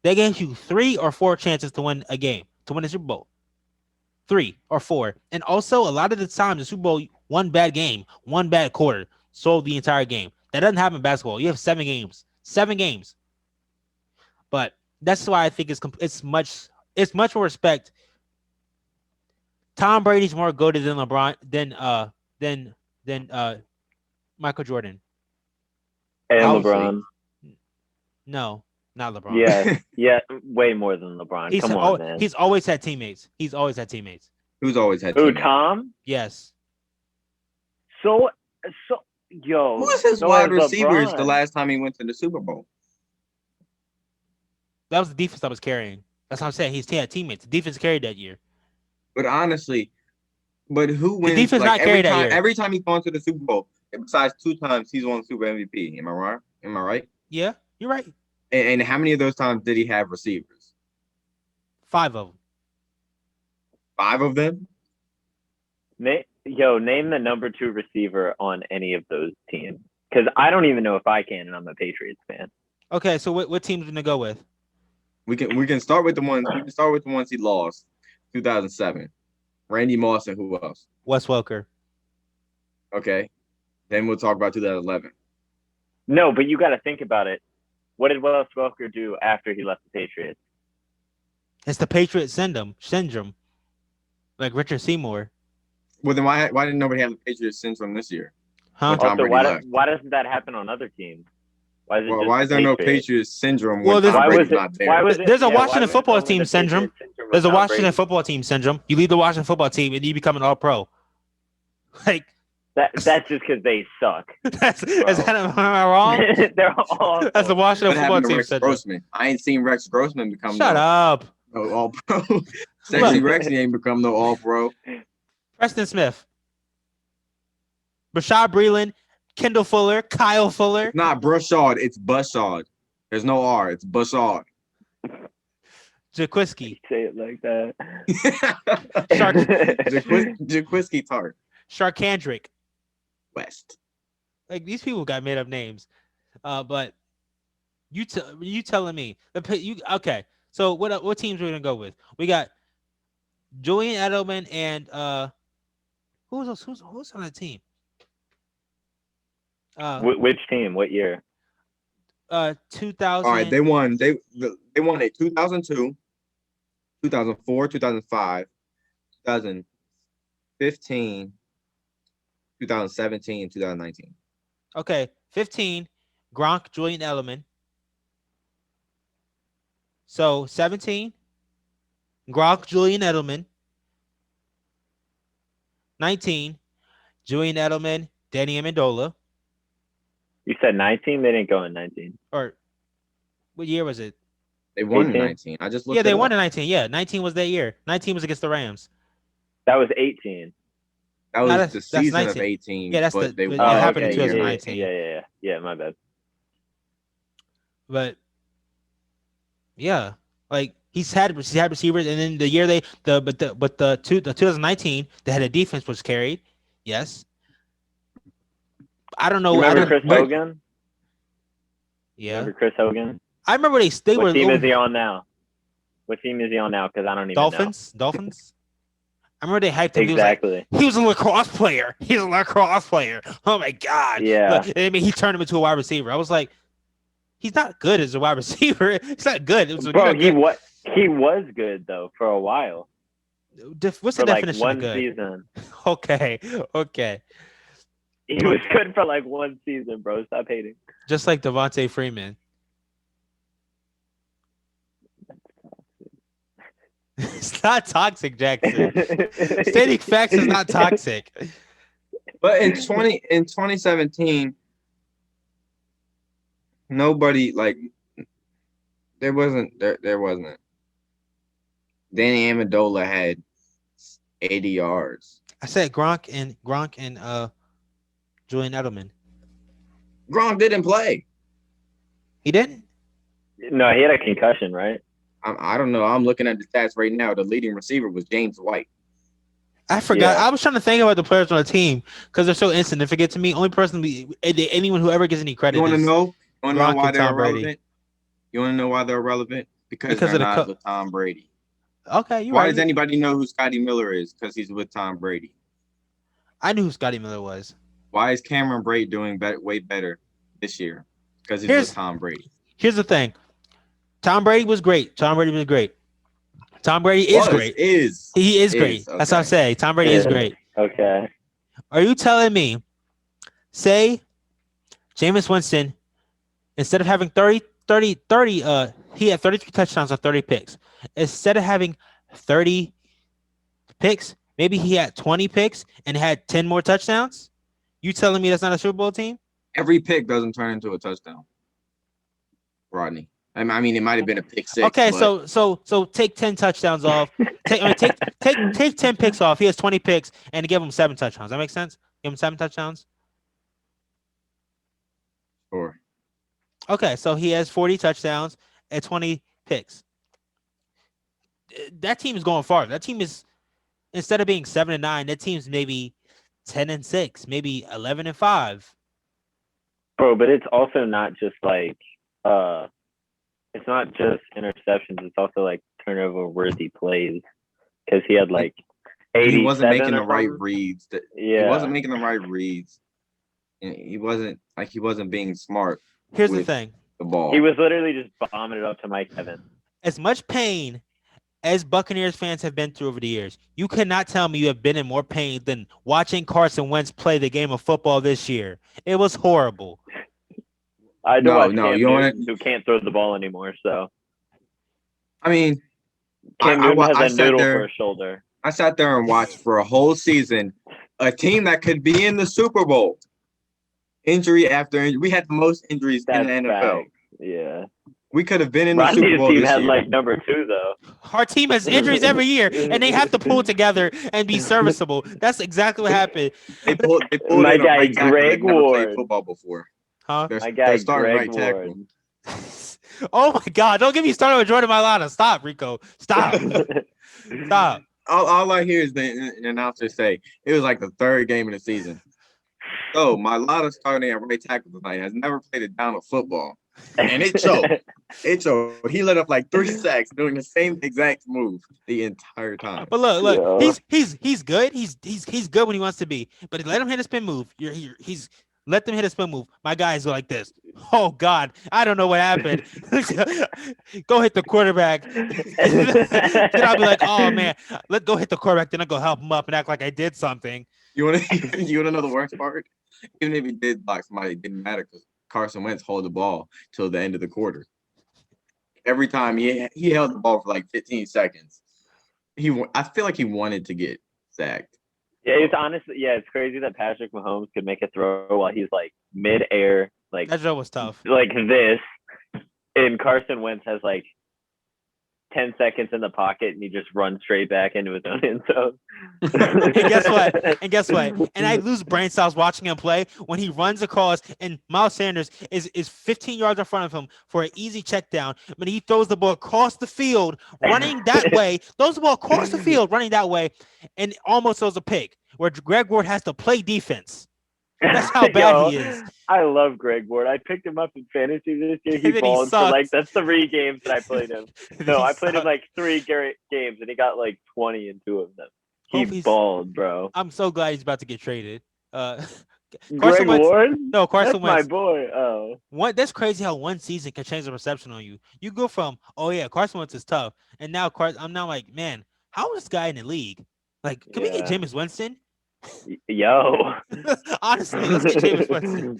[SPEAKER 1] They gave you 3 or 4 chances to win a game, to win a Super Bowl. 3 or 4. And also, a lot of the time, the Super Bowl, one bad game, one bad quarter, sold the entire game. That doesn't happen in basketball. You have 7 games. 7 games. But that's why I think it's much more respect. Tom Brady's more goated than LeBron than Michael Jordan.
[SPEAKER 4] And LeBron.
[SPEAKER 1] No. Not LeBron.
[SPEAKER 4] Yeah, way more than LeBron. Come on, man.
[SPEAKER 1] He's always had teammates. He's always had teammates.
[SPEAKER 5] Who's always had
[SPEAKER 4] Who,
[SPEAKER 5] teammates?
[SPEAKER 4] Tom?
[SPEAKER 1] Yes.
[SPEAKER 4] So, yo.
[SPEAKER 5] Who was his
[SPEAKER 4] so
[SPEAKER 5] wide
[SPEAKER 4] is
[SPEAKER 5] receivers
[SPEAKER 4] LeBron.
[SPEAKER 5] the last time he went to the Super Bowl?
[SPEAKER 1] That was the defense that was carrying. That's what I'm saying. He had teammates. The defense carried that year.
[SPEAKER 5] But honestly, who wins?
[SPEAKER 1] defense not carried that year.
[SPEAKER 5] Every time he's gone to the Super Bowl, besides 2 times, he's won Super MVP. Am I right? Am I right?
[SPEAKER 1] Yeah, you're right.
[SPEAKER 5] And how many of those times did he have receivers?
[SPEAKER 1] 5 of them.
[SPEAKER 5] 5 of them?
[SPEAKER 4] Name the number 2 receiver on any of those teams. Because I don't even know if I can, and I'm a Patriots fan.
[SPEAKER 1] Okay, so what team are we gonna go with?
[SPEAKER 5] We can start with the ones. We can start with the ones he lost. 2007. Randy Moss and who else?
[SPEAKER 1] Wes Welker.
[SPEAKER 5] Okay. Then we'll talk about 2011.
[SPEAKER 4] No, but you got to think about it. What did Wes Welker do after he left the Patriots?
[SPEAKER 1] It's the Patriot syndrome. Like Richard Seymour.
[SPEAKER 5] Well, then why didn't nobody have the Patriots syndrome this year?
[SPEAKER 1] Huh?
[SPEAKER 5] Tom
[SPEAKER 4] Also,
[SPEAKER 5] Brady left.
[SPEAKER 4] why doesn't that happen on other teams? Why is it just
[SPEAKER 5] Why is there no
[SPEAKER 4] Patriots?
[SPEAKER 5] Patriots syndrome
[SPEAKER 1] Well,
[SPEAKER 5] when
[SPEAKER 1] there's-
[SPEAKER 5] Tom
[SPEAKER 4] Why was
[SPEAKER 5] Brady's
[SPEAKER 4] it?
[SPEAKER 5] not there?
[SPEAKER 4] Why was it?
[SPEAKER 1] There's a
[SPEAKER 4] why
[SPEAKER 1] Washington
[SPEAKER 4] was it
[SPEAKER 1] football
[SPEAKER 4] only
[SPEAKER 1] team
[SPEAKER 4] the
[SPEAKER 1] syndrome.
[SPEAKER 4] Patriots syndrome with
[SPEAKER 1] There's a
[SPEAKER 4] Tom
[SPEAKER 1] Washington
[SPEAKER 4] Brady?
[SPEAKER 1] football team syndrome. You leave the Washington football team and you become an all-pro. Like
[SPEAKER 4] That's just because they suck.
[SPEAKER 1] is that am I wrong?
[SPEAKER 4] They're all.
[SPEAKER 1] That's the Washington
[SPEAKER 5] What
[SPEAKER 1] football
[SPEAKER 5] happened to
[SPEAKER 1] team
[SPEAKER 5] Rex
[SPEAKER 1] syndrome.
[SPEAKER 5] Grossman? I ain't seen Rex Grossman become
[SPEAKER 1] Shut up.
[SPEAKER 5] no all-pro. Sexy Rexy ain't become no all-pro.
[SPEAKER 1] Preston Smith. Rashad Breeland, Kendall Fuller, Kyle Fuller.
[SPEAKER 5] It's not Brushard, it's Bushard. There's no R, it's Bushard.
[SPEAKER 1] Jaquiski.
[SPEAKER 4] Say it like that.
[SPEAKER 5] Jaquiski Tart.
[SPEAKER 1] Sharkandrick.
[SPEAKER 5] West.
[SPEAKER 1] Like these people got made up names. But you telling me okay. So what teams are we gonna go with? We got Julian Edelman and who's on that team?
[SPEAKER 4] Which team? What year?
[SPEAKER 1] 2000.
[SPEAKER 5] All right, they won. They won a 2002, 2004, 2005, 2015, 2017, 2019.
[SPEAKER 1] Okay, 15. Gronk, Julian Edelman. So 17. Gronk, Julian Edelman. 19. Julian Edelman, Danny Amendola.
[SPEAKER 4] You said 19. They didn't go in 19.
[SPEAKER 1] Or what year was it?
[SPEAKER 5] They won in
[SPEAKER 4] 18.
[SPEAKER 5] 19. I just looked.
[SPEAKER 1] Yeah, they
[SPEAKER 5] it
[SPEAKER 1] won
[SPEAKER 5] up.
[SPEAKER 1] in 19. Yeah, 19 was that year. 19 was against the Rams.
[SPEAKER 4] That was 18.
[SPEAKER 5] That was
[SPEAKER 1] that's
[SPEAKER 5] the season
[SPEAKER 1] 19.
[SPEAKER 5] of 18.
[SPEAKER 1] Yeah, that's
[SPEAKER 5] but
[SPEAKER 1] the-
[SPEAKER 5] they
[SPEAKER 1] but
[SPEAKER 5] won.
[SPEAKER 1] it happened in
[SPEAKER 4] okay,
[SPEAKER 1] 2019.
[SPEAKER 4] Yeah, my bad.
[SPEAKER 1] But yeah, like he's had receivers, and then the year the 2019 they had a defense was carried. Yes. I don't know.
[SPEAKER 4] Remember
[SPEAKER 1] I don't,
[SPEAKER 4] Chris
[SPEAKER 1] but-
[SPEAKER 4] Hogan?
[SPEAKER 1] Yeah,
[SPEAKER 4] Remember Chris Hogan?
[SPEAKER 1] I remember they were
[SPEAKER 4] What team is he on now? What team is he on now? Because I don't even
[SPEAKER 1] Dolphins. I remember they hyped him.
[SPEAKER 4] know. Exactly.
[SPEAKER 1] He was a lacrosse player. He's a lacrosse player. Oh my god.
[SPEAKER 4] Yeah.
[SPEAKER 1] But, I mean, he turned him into a wide receiver. I was like, he's not good as a wide receiver. He's not good. It was
[SPEAKER 4] Bro, he
[SPEAKER 1] good.
[SPEAKER 4] was good though for a while.
[SPEAKER 1] What's
[SPEAKER 4] For
[SPEAKER 1] the
[SPEAKER 4] like
[SPEAKER 1] definition
[SPEAKER 4] one
[SPEAKER 1] of good?
[SPEAKER 4] season.
[SPEAKER 1] Okay.
[SPEAKER 4] He was good for like one season, bro. Stop hating.
[SPEAKER 1] Just like Devontae Freeman. It's not toxic, Jackson. Stating facts is not toxic.
[SPEAKER 5] But in 2017, nobody like there wasn't. Danny Amendola had 80 yards.
[SPEAKER 1] I said Gronk and Julian Edelman.
[SPEAKER 5] Gronk didn't play.
[SPEAKER 1] He didn't?
[SPEAKER 4] No, he had a concussion, right?
[SPEAKER 5] I don't know. I'm looking at the stats right now. The leading receiver was James White.
[SPEAKER 1] I forgot.
[SPEAKER 4] Yeah.
[SPEAKER 1] I was trying to think about the players on the team because they're so insignificant to me. Only person, anyone who ever gets any credit.
[SPEAKER 5] You want to
[SPEAKER 1] is
[SPEAKER 5] know? You want to know
[SPEAKER 1] Gronk
[SPEAKER 5] why
[SPEAKER 1] and
[SPEAKER 5] they're
[SPEAKER 1] Tom Brady.
[SPEAKER 5] irrelevant? You want to know why they're irrelevant? Because
[SPEAKER 1] of
[SPEAKER 5] they're
[SPEAKER 1] the
[SPEAKER 5] not with Tom Brady.
[SPEAKER 1] Okay, you're
[SPEAKER 5] Why
[SPEAKER 1] right.
[SPEAKER 5] does anybody know who Scotty Miller is? Because he's with Tom Brady.
[SPEAKER 1] I knew who Scotty Miller was.
[SPEAKER 5] Why is Cameron Brate doing way better this year? Because he's
[SPEAKER 1] Here's-
[SPEAKER 5] with Tom Brady.
[SPEAKER 1] Here's the thing. Tom Brady was great. Tom Brady is great. He is great. He is great. That's what I
[SPEAKER 5] okay.
[SPEAKER 1] say. Tom Brady is
[SPEAKER 4] Yeah.
[SPEAKER 1] great.
[SPEAKER 4] Okay.
[SPEAKER 1] Are you telling me, say, Jameis Winston, instead of having 30 30. He had 33 touchdowns on 30 picks. Instead of having 30 picks, maybe he had 20 picks and had 10 more touchdowns. You telling me that's not a Super Bowl team?
[SPEAKER 5] Every pick doesn't turn into a touchdown, Rodney. I mean, it might have been a pick six.
[SPEAKER 1] Okay,
[SPEAKER 5] but
[SPEAKER 1] so take 10 touchdowns off. Take 10 picks off. He has 20 picks and give him 7 touchdowns. That makes sense? Give him 7 touchdowns.
[SPEAKER 5] sure.
[SPEAKER 1] Okay, so he has 40 touchdowns and 20 picks. That team is going far. That team is, instead of being 7-9, that team's maybe 10-6, maybe 11-5.
[SPEAKER 4] Bro, but it's also not just like it's not just interceptions, it's also like turnover worthy plays. Because he had like 87
[SPEAKER 5] He wasn't making the
[SPEAKER 4] or
[SPEAKER 5] right
[SPEAKER 4] something.
[SPEAKER 5] reads.
[SPEAKER 4] Yeah.
[SPEAKER 5] He wasn't making the right reads. And he wasn't being smart
[SPEAKER 1] Here's the
[SPEAKER 5] with
[SPEAKER 1] thing.
[SPEAKER 5] the ball.
[SPEAKER 4] He was literally just bombing it up to Mike Evans.
[SPEAKER 1] As much pain as Buccaneers fans have been through over the years, you cannot tell me you have been in more pain than watching Carson Wentz play the game of football this year. It was horrible.
[SPEAKER 4] I know watch
[SPEAKER 5] No,
[SPEAKER 4] Cam
[SPEAKER 5] you wanna-
[SPEAKER 4] Newton, who can't throw the ball anymore, so
[SPEAKER 5] I mean,
[SPEAKER 4] Cam
[SPEAKER 5] I
[SPEAKER 4] Newton has a
[SPEAKER 5] sat
[SPEAKER 4] noodle
[SPEAKER 5] there-
[SPEAKER 4] for a shoulder.
[SPEAKER 5] I sat there and watched for a whole season a team that could be in the Super Bowl. Injury after injury. We had the most injuries
[SPEAKER 4] That's
[SPEAKER 5] in the NFL.
[SPEAKER 4] fact. Yeah.
[SPEAKER 5] We could have been in the Super
[SPEAKER 4] Rodney's
[SPEAKER 5] Bowl
[SPEAKER 4] team
[SPEAKER 5] this
[SPEAKER 4] had
[SPEAKER 5] year.
[SPEAKER 4] like number 2 though.
[SPEAKER 1] Our team has injuries every year, and they have to pull together and be serviceable. That's exactly what happened.
[SPEAKER 5] They pulled
[SPEAKER 4] My
[SPEAKER 5] in a
[SPEAKER 4] guy,
[SPEAKER 5] right tackle
[SPEAKER 4] Greg
[SPEAKER 5] that never
[SPEAKER 4] Ward.
[SPEAKER 5] played football before.
[SPEAKER 1] Huh?
[SPEAKER 5] They're,
[SPEAKER 4] My guy
[SPEAKER 5] they're starting
[SPEAKER 4] Greg
[SPEAKER 5] right tackle.
[SPEAKER 4] Ward.
[SPEAKER 1] Oh my God! Don't get me started with Jordan Mailata. Stop, Rico. Stop. Stop.
[SPEAKER 5] All I hear is the announcer say it was like the 3rd game of the season. So my lot of starting at right tackle tonight has never played a down of football, and it showed. It showed. He let up like 3 sacks doing the same exact move the entire time.
[SPEAKER 1] But look,
[SPEAKER 4] Yeah.
[SPEAKER 1] he's good. He's good when he wants to be. But let him hit a spin move. He's let them hit a spin move. My guys go like this. Oh God, I don't know what happened. Go hit the quarterback. Then I'll be like, oh man, let go hit the quarterback. Then I'll go help him up and act like I did something.
[SPEAKER 5] You want to know the worst part? Even if he did block somebody, it didn't matter because Carson Wentz held the ball till the end of the quarter. Every time he held the ball for like 15 seconds. I feel like he wanted to get sacked.
[SPEAKER 4] Yeah, it's crazy that Patrick Mahomes could make a throw while he's like mid-air, like
[SPEAKER 1] That joke was tough.
[SPEAKER 4] this, and Carson Wentz has like 10 seconds in the pocket and he just runs straight back into his own end zone.
[SPEAKER 1] And guess what? And I lose brain cells watching him play when he runs across and Miles Sanders is 15 yards in front of him for an easy check down. But he throws the ball across the field, running that way, throws the ball across the field, running that way, and almost throws a pick where Greg Ward has to play defense. That's how bad he is.
[SPEAKER 4] I love Greg Ward. I picked him up in fantasy this year.
[SPEAKER 1] And
[SPEAKER 4] He
[SPEAKER 1] then he
[SPEAKER 4] balled for like
[SPEAKER 1] sucks.
[SPEAKER 4] the 3 games that I played him. No, I played him like 3 games and he got like 20 in 2 of them.
[SPEAKER 1] Hope
[SPEAKER 4] He
[SPEAKER 1] he's-
[SPEAKER 4] balled, bro.
[SPEAKER 1] I'm so glad he's about to get traded.
[SPEAKER 4] Greg
[SPEAKER 1] Wentz-
[SPEAKER 4] Ward?
[SPEAKER 1] No, Carson
[SPEAKER 4] That's my
[SPEAKER 1] Wentz.
[SPEAKER 4] boy. Oh.
[SPEAKER 1] That's crazy how one season can change the perception on you. You go from, oh yeah, Carson Wentz is tough, and now I'm now like, man, how is this guy in the league? Like, can we get
[SPEAKER 4] Yeah.
[SPEAKER 1] Jameis Winston?
[SPEAKER 4] Yo.
[SPEAKER 1] Honestly, let's get Jameis Winston.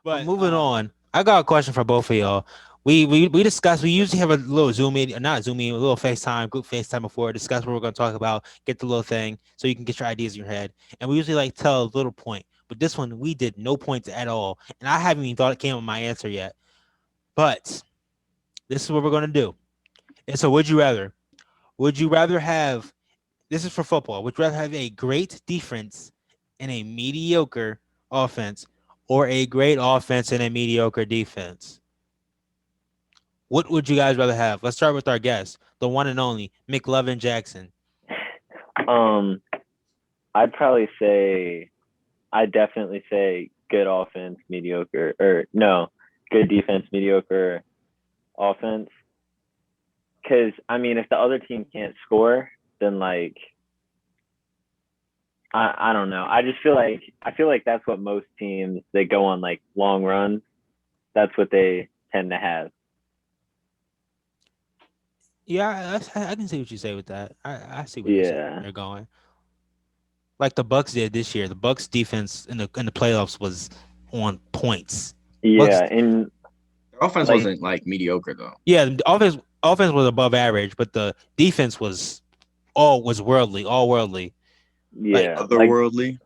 [SPEAKER 1] But moving on, I got a question for both of y'all. We discuss. We usually have a little Zoom meeting, not Zoom meeting, a little FaceTime, group FaceTime before discuss what we're going to talk about. Get the little thing so you can get your ideas in your head. And we usually like tell a little point, but this one we did no points at all, and I haven't even thought it came with my answer yet. But this is what we're going to do. And so, would you rather? Would you rather have? This is for football. Would you rather have a great defense and a mediocre offense, or a great offense and a mediocre defense? What would you guys rather have? Let's start with our guest, the one and only McLovin Jackson.
[SPEAKER 4] I'd definitely say good offense, mediocre, or no, good defense, mediocre offense. Because, I mean, if the other team can't score, then like, I don't know. I feel like that's what most teams, they go on like long runs. That's what they tend to have.
[SPEAKER 1] Yeah, I can see what you say with that. I see what
[SPEAKER 4] Yeah.
[SPEAKER 1] you're going. Like the Bucks did this year. The Bucks defense in the playoffs was on points.
[SPEAKER 4] Yeah,
[SPEAKER 1] Bucks-
[SPEAKER 4] and
[SPEAKER 5] Their offense
[SPEAKER 4] Like-
[SPEAKER 5] wasn't like mediocre though.
[SPEAKER 1] Yeah, the offense was above average, but the defense was worldly, all worldly.
[SPEAKER 4] Yeah,
[SPEAKER 5] Otherworldly.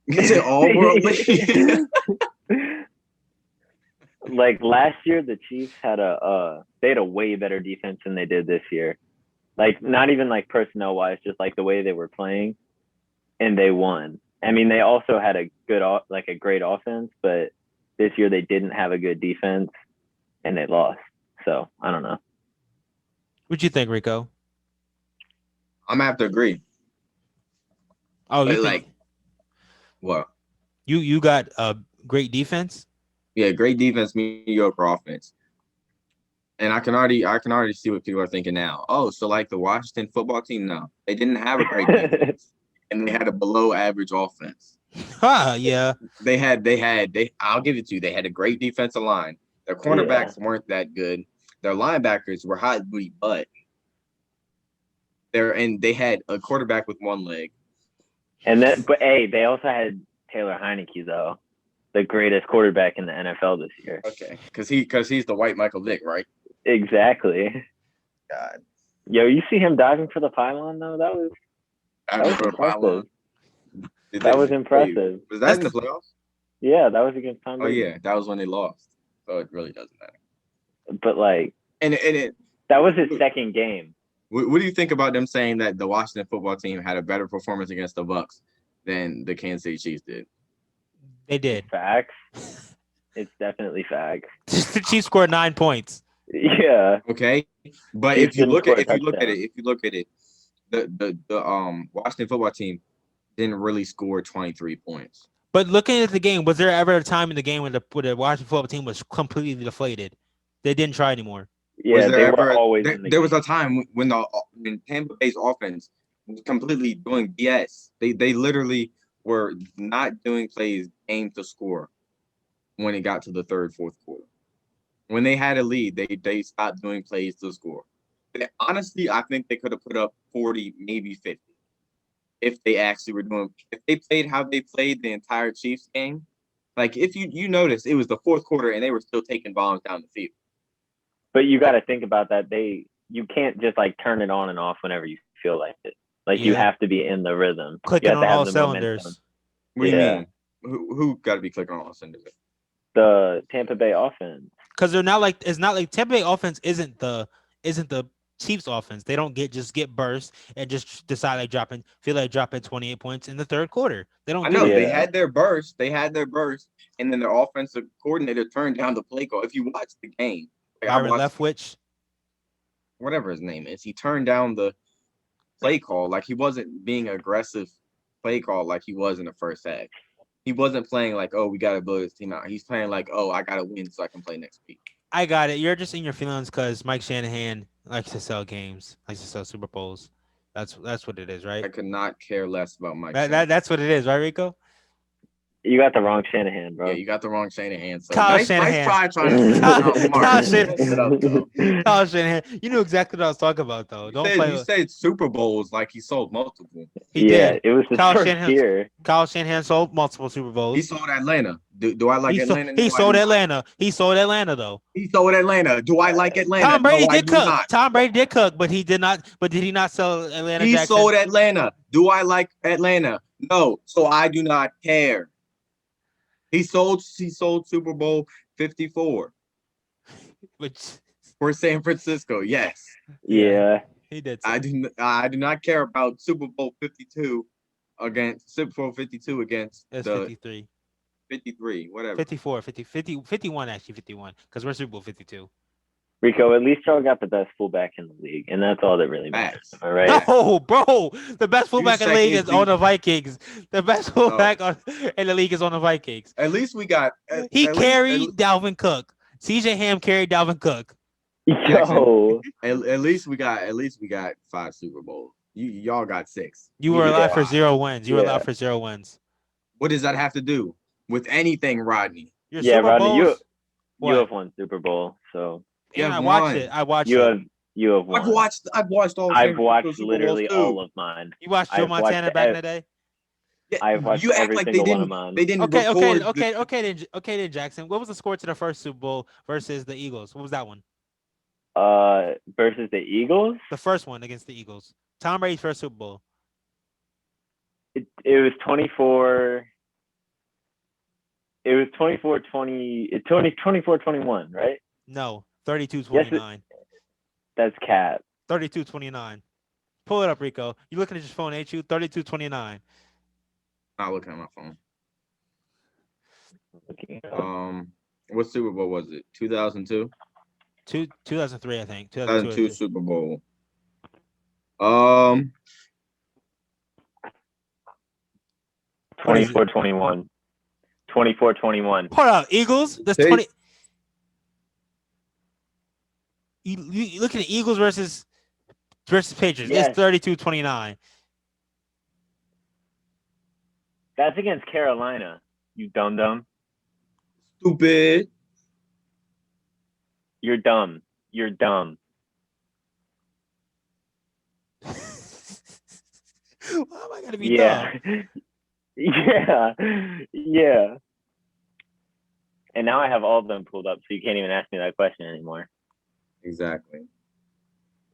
[SPEAKER 5] Is it all worldly?
[SPEAKER 4] like last year, the Chiefs had they had a way better defense than they did this year. Like not even like personnel wise, just like the way they were playing, and they won. I mean, they also had a great offense, but this year they didn't have a good defense, and they lost. So I don't know.
[SPEAKER 1] What'd you think, Rico?
[SPEAKER 5] I'm gonna have to agree.
[SPEAKER 1] Oh, you
[SPEAKER 5] But,
[SPEAKER 1] think
[SPEAKER 5] What?
[SPEAKER 1] you got a great defense?
[SPEAKER 5] Yeah, great defense, mediocre offense. And I can already see what people are thinking now. Oh, so like the Washington football team? No, they didn't have a great defense, and they had a below average offense.
[SPEAKER 1] Yeah.
[SPEAKER 5] I'll give it to you. They had a great defensive line. Their cornerbacks weren't that good. Their linebackers were hot booty butt. They had a quarterback with one leg.
[SPEAKER 4] But hey, they also had Taylor Heineke though, the greatest quarterback in the NFL this year.
[SPEAKER 5] Okay, because he's the white Michael Vick, right?
[SPEAKER 4] Exactly.
[SPEAKER 5] God,
[SPEAKER 4] Yo, you see him diving for the pylon though? That was impressive. That was impressive.
[SPEAKER 5] Was that in the playoffs?
[SPEAKER 4] Yeah, that was against Tom
[SPEAKER 5] Oh
[SPEAKER 4] Brady.
[SPEAKER 5] yeah, that was when they lost. So it really doesn't matter.
[SPEAKER 4] But like, that was his second game.
[SPEAKER 5] What do you think about them saying that the Washington football team had a better performance against the Bucs than the Kansas City Chiefs did?
[SPEAKER 1] They did.
[SPEAKER 4] Facts. It's definitely facts.
[SPEAKER 1] The Chiefs scored 9 points.
[SPEAKER 4] Yeah.
[SPEAKER 5] Okay, but if you look at it, the Washington football team didn't really score 23 points.
[SPEAKER 1] But looking at the game, was there ever a time in the game when the Washington football team was completely deflated? They didn't try anymore.
[SPEAKER 4] Yeah, they were always in the
[SPEAKER 5] there
[SPEAKER 4] game.
[SPEAKER 5] was a time when Tampa Bay's offense was completely doing BS. They literally were not doing plays aimed to score when it got to the third, fourth quarter. When they had a lead, they stopped doing plays to score. Honestly, I think they could have put up 40, maybe 50, if they actually were if they played how they played the entire Chiefs game. Like if you notice, it was the fourth quarter and they were still taking bombs down the field.
[SPEAKER 4] But you got to think about that. You can't just like turn it on and off whenever you feel like it. Like you have to be in the rhythm.
[SPEAKER 1] Clicking
[SPEAKER 4] you have
[SPEAKER 1] on
[SPEAKER 4] to have
[SPEAKER 1] all
[SPEAKER 4] the
[SPEAKER 1] cylinders.
[SPEAKER 4] momentum.
[SPEAKER 5] What do you mean? Who got to be clicking on all cylinders?
[SPEAKER 4] The Tampa Bay offense.
[SPEAKER 1] Because it's not like Tampa Bay offense isn't the Chiefs offense. They don't just get burst and just decide feel like dropping 28 points in the third quarter. They don't.
[SPEAKER 5] I know they had their burst. And then their offensive coordinator turned down the play call. If you watch the game,
[SPEAKER 1] Byron Leftwich,
[SPEAKER 5] whatever his name is, he turned down the play call. Like he wasn't being aggressive play call like he was in the first half. He wasn't playing like, oh, we got to blow this team out. He's playing like, oh, I got to win so I can play next week.
[SPEAKER 1] I got it. You're just in your feelings because Mike Shanahan likes to sell games, likes to sell Super Bowls. That's what it is, right?
[SPEAKER 5] I could not care less about Mike.
[SPEAKER 1] That's what it is, right, Rico?
[SPEAKER 4] You got the wrong Shanahan, bro.
[SPEAKER 5] Yeah, you got the wrong Shanahan. So
[SPEAKER 1] Kyle
[SPEAKER 5] nice
[SPEAKER 1] Shanahan.
[SPEAKER 5] try trying to
[SPEAKER 1] Kyle Shanahan. You knew exactly what I was talking about, though.
[SPEAKER 5] You said Super Bowls like he sold multiple.
[SPEAKER 1] He did.
[SPEAKER 4] It was his first year.
[SPEAKER 1] Kyle Shanahan sold multiple Super Bowls.
[SPEAKER 5] He sold Atlanta. Do I like Atlanta?
[SPEAKER 1] He sold Atlanta. He sold Atlanta, though.
[SPEAKER 5] He sold Atlanta. Do I like Atlanta?
[SPEAKER 1] Tom Brady did cook.
[SPEAKER 5] Not.
[SPEAKER 1] Tom Brady did cook, but he did not. But did he not sell Atlanta?
[SPEAKER 5] He
[SPEAKER 1] Jackson?
[SPEAKER 5] sold Atlanta. Do I like Atlanta? No. So I do not care. He sold Super Bowl 54 for San Francisco. Yes.
[SPEAKER 4] Yeah.
[SPEAKER 1] He did.
[SPEAKER 5] I do not care about Super Bowl 52 against
[SPEAKER 1] It's 53.
[SPEAKER 5] 53, whatever.
[SPEAKER 1] 54, 50, 51 actually 51 because we're Super Bowl 52.
[SPEAKER 4] Rico, at least y'all got the best fullback in the league, and that's all that really matters. All right.
[SPEAKER 1] No, bro, the best fullback in the league is on the Vikings. The best fullback in the league is on the Vikings.
[SPEAKER 5] At least we got.
[SPEAKER 1] He carried Dalvin Cook. CJ Ham carried Dalvin Cook.
[SPEAKER 4] Yo.
[SPEAKER 5] At least we got 5 Super Bowls. Y'all got 6.
[SPEAKER 1] You were allowed for 0 wins. You were allowed for 0 wins.
[SPEAKER 5] What does that have to do with anything, Rodney?
[SPEAKER 4] Rodney, you have won Super Bowl, so.
[SPEAKER 1] Yeah, I watched it.
[SPEAKER 4] You have won.
[SPEAKER 5] I've watched all.
[SPEAKER 4] I've watched literally all of mine.
[SPEAKER 1] You watched Joe Montana back in the day?
[SPEAKER 5] Yeah,
[SPEAKER 4] I've watched
[SPEAKER 5] you act
[SPEAKER 4] every
[SPEAKER 5] like
[SPEAKER 4] single one of mine.
[SPEAKER 5] they didn't
[SPEAKER 1] Okay,
[SPEAKER 5] record the,
[SPEAKER 1] okay then, Jackson. What was the score to the first Super Bowl versus the Eagles? What was that one?
[SPEAKER 4] Versus the Eagles,
[SPEAKER 1] The first one against the Eagles. Tom Brady's first Super Bowl.
[SPEAKER 4] it was 24. It was 24-20. It's 24-21, right?
[SPEAKER 1] No,
[SPEAKER 4] Yes,
[SPEAKER 1] 32-29.
[SPEAKER 4] that's cap.
[SPEAKER 1] 32-29. Pull it up, Rico. You looking at your phone, ain't you? 32-29.
[SPEAKER 5] not looking at my phone.
[SPEAKER 4] Looking it up.
[SPEAKER 5] What Super Bowl was it? 2002?
[SPEAKER 1] 2003, I think.
[SPEAKER 5] 2002
[SPEAKER 1] 2002.
[SPEAKER 5] Super Bowl. Um,
[SPEAKER 4] 24-21. 24-21.
[SPEAKER 1] Hold up, Eagles. That's
[SPEAKER 5] Hey.
[SPEAKER 1] 20. You looking at Eagles versus Patriots?
[SPEAKER 4] Yes.
[SPEAKER 1] It's 32-29.
[SPEAKER 4] That's against Carolina. You dumb.
[SPEAKER 5] stupid.
[SPEAKER 4] You're dumb. You're dumb.
[SPEAKER 1] Why am I gonna be
[SPEAKER 4] Yeah.
[SPEAKER 1] dumb?
[SPEAKER 4] Yeah. And now I have all of them pulled up, so you can't even ask me that question anymore.
[SPEAKER 5] Exactly.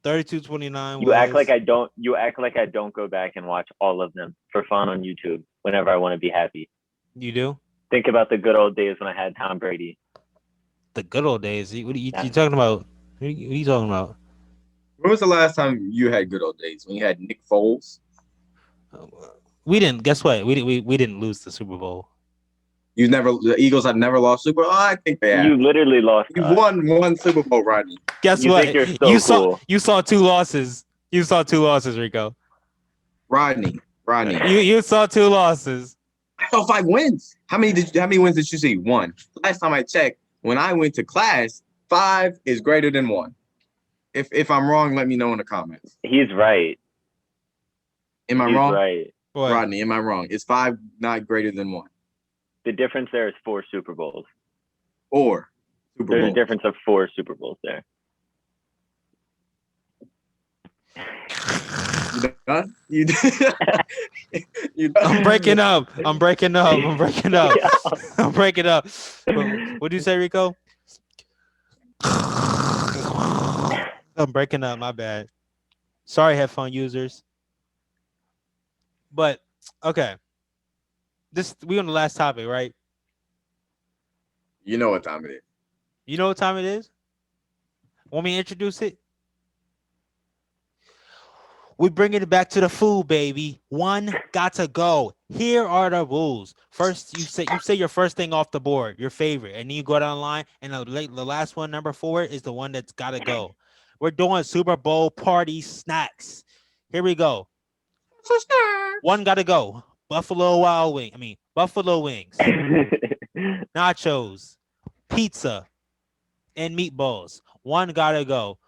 [SPEAKER 1] 32-29.
[SPEAKER 4] You act like I don't. You act like I don't go back and watch all of them for fun on YouTube whenever I want to be happy.
[SPEAKER 1] You do?
[SPEAKER 4] Think about the good old days when I had Tom Brady.
[SPEAKER 1] The good old days. What are you talking about? What are you talking about?
[SPEAKER 5] When was the last time you had good old days? When you had Nick Foles?
[SPEAKER 1] We didn't. Guess what? We didn't lose the Super Bowl.
[SPEAKER 5] The Eagles have never lost Super Bowl. Oh, I think they have.
[SPEAKER 4] You literally lost.
[SPEAKER 5] You won one Super Bowl, Rodney.
[SPEAKER 1] Guess
[SPEAKER 4] You
[SPEAKER 1] what?
[SPEAKER 4] think you're so cool.
[SPEAKER 1] You saw two losses. You saw two losses, Rico.
[SPEAKER 5] Rodney.
[SPEAKER 1] You saw two losses.
[SPEAKER 5] I saw 5 wins. How many wins did you see? 1. Last time I checked, when I went to class, 5 is greater than 1. If I'm wrong, let me know in the comments.
[SPEAKER 4] He's right.
[SPEAKER 5] Am I
[SPEAKER 4] He's
[SPEAKER 5] wrong?
[SPEAKER 4] right.
[SPEAKER 1] What?
[SPEAKER 5] Rodney, am I wrong? Is 5 not greater than 1?
[SPEAKER 4] The difference there is 4 Super Bowls.
[SPEAKER 5] Or Super
[SPEAKER 4] There's
[SPEAKER 5] Bowl?
[SPEAKER 4] a difference of 4 Super Bowls there.
[SPEAKER 5] You done? You done? You done?
[SPEAKER 1] I'm breaking up. I'm breaking up.
[SPEAKER 4] Yeah.
[SPEAKER 1] I'm breaking up. What do you say, Rico? I'm breaking up. My bad. Sorry, headphone users. But okay, we on the last topic, right?
[SPEAKER 5] You know what time it is.
[SPEAKER 1] You know what time it is? Want me to introduce it? We bringing it back to the food, baby. One got to go. Here are the rules. First, you say your first thing off the board, your favorite, and then you go down the line, and the last one, number 4, is the one that's got to go. We're doing Super Bowl party snacks. Here we go. One got to go. Buffalo wings, nachos, pizza, and meatballs. One got to go.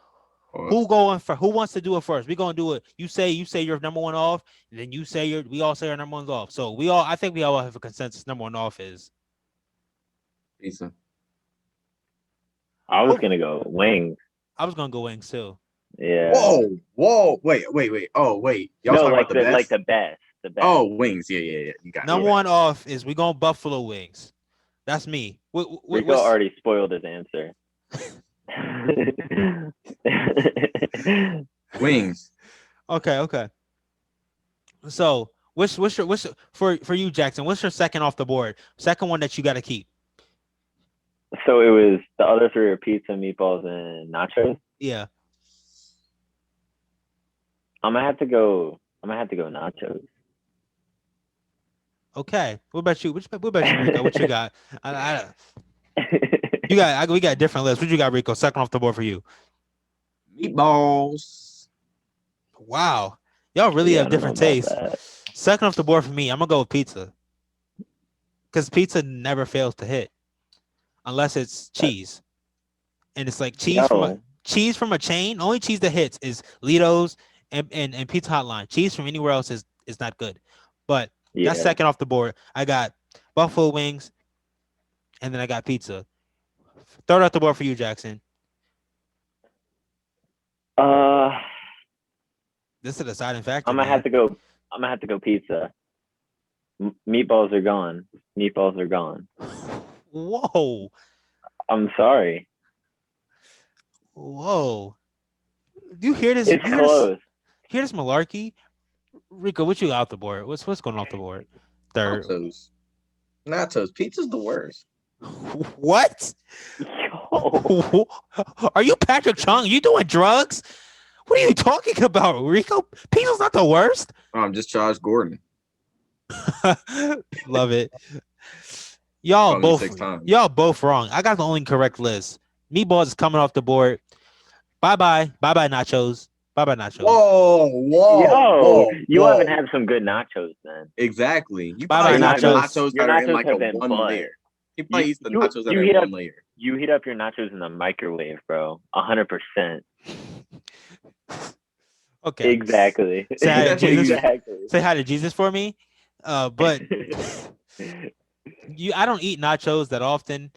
[SPEAKER 1] Who wants to do it first? We're gonna do it. You say your number one off, and then you say we all say our number one's off. So I think we all have a consensus. Number one off is
[SPEAKER 5] Pizza.
[SPEAKER 4] I was gonna go wings.
[SPEAKER 1] I was gonna go wings too.
[SPEAKER 4] Yeah.
[SPEAKER 5] Whoa. Wait. Oh, wait. Y'all talking about the best?
[SPEAKER 4] like the best. The best.
[SPEAKER 5] Oh, wings. Yeah. You got
[SPEAKER 1] Number one off is we going Buffalo wings. That's me.
[SPEAKER 4] Rico already spoiled his answer.
[SPEAKER 5] wings.
[SPEAKER 1] Okay. So what's your for you, Jackson? What's your second off the board? Second one that you got to keep.
[SPEAKER 4] So it was the other 3 are pizza, meatballs, and nachos.
[SPEAKER 1] Yeah.
[SPEAKER 4] I'm gonna have to go nachos.
[SPEAKER 1] Okay. What about you? What about you, Rico? What you got? We got different lists. What you got, Rico? Second off the board for you.
[SPEAKER 5] Meatballs.
[SPEAKER 1] Wow. Y'all really have different tastes.
[SPEAKER 4] That.
[SPEAKER 1] Second off the board for me, I'm gonna go with pizza. Because pizza never fails to hit. Unless it's cheese. And it's like cheese from a chain. Only cheese that hits is Lido's and Pizza Hotline. Cheese from anywhere else is not good. But that's second off the board. I got buffalo wings, and then I got pizza. Third off the board for you, Jackson. This is a deciding factor.
[SPEAKER 4] I'm gonna have to go pizza. Meatballs are gone. Meatballs are gone.
[SPEAKER 1] Whoa,
[SPEAKER 4] I'm sorry.
[SPEAKER 1] whoa. Do you hear this?
[SPEAKER 4] It's
[SPEAKER 1] You
[SPEAKER 4] close.
[SPEAKER 1] hear this malarkey? Rico, what you got off the board? What's going off the board? Third.
[SPEAKER 5] Nachos. Nachos. Pizza's the worst.
[SPEAKER 1] What?
[SPEAKER 4] Yo.
[SPEAKER 1] Are you Patrick Chung? Are you doing drugs? What are you talking about, Rico? Pizza's not the worst.
[SPEAKER 5] Oh, I'm just Josh Gordon.
[SPEAKER 1] Love it. Y'all
[SPEAKER 5] Call me
[SPEAKER 1] both
[SPEAKER 5] 6 times.
[SPEAKER 1] y'all both wrong. I got the only correct list. Meatballs is coming off the board. Bye-bye. Bye-bye nachos. Bye-bye nachos.
[SPEAKER 5] Whoa, whoa,
[SPEAKER 4] Yo,
[SPEAKER 5] whoa,
[SPEAKER 4] you
[SPEAKER 5] whoa.
[SPEAKER 4] haven't had some good nachos then.
[SPEAKER 5] Exactly. You
[SPEAKER 1] Bye-bye,
[SPEAKER 5] probably eat the
[SPEAKER 1] nachos.
[SPEAKER 5] nachos
[SPEAKER 4] Your
[SPEAKER 5] that are in
[SPEAKER 4] nachos
[SPEAKER 5] like
[SPEAKER 4] have
[SPEAKER 5] a
[SPEAKER 4] been
[SPEAKER 5] one
[SPEAKER 4] butt.
[SPEAKER 5] layer. You probably eat the
[SPEAKER 4] You-
[SPEAKER 5] nachos that
[SPEAKER 4] you
[SPEAKER 5] are
[SPEAKER 4] heat
[SPEAKER 5] in
[SPEAKER 4] up-
[SPEAKER 5] one layer.
[SPEAKER 4] You heat up your nachos in the microwave, bro. 100%.
[SPEAKER 1] Okay.
[SPEAKER 4] Exactly.
[SPEAKER 1] Say hi to Jesus.
[SPEAKER 4] Exactly.
[SPEAKER 1] Say hi to Jesus for me. But I don't eat nachos that often.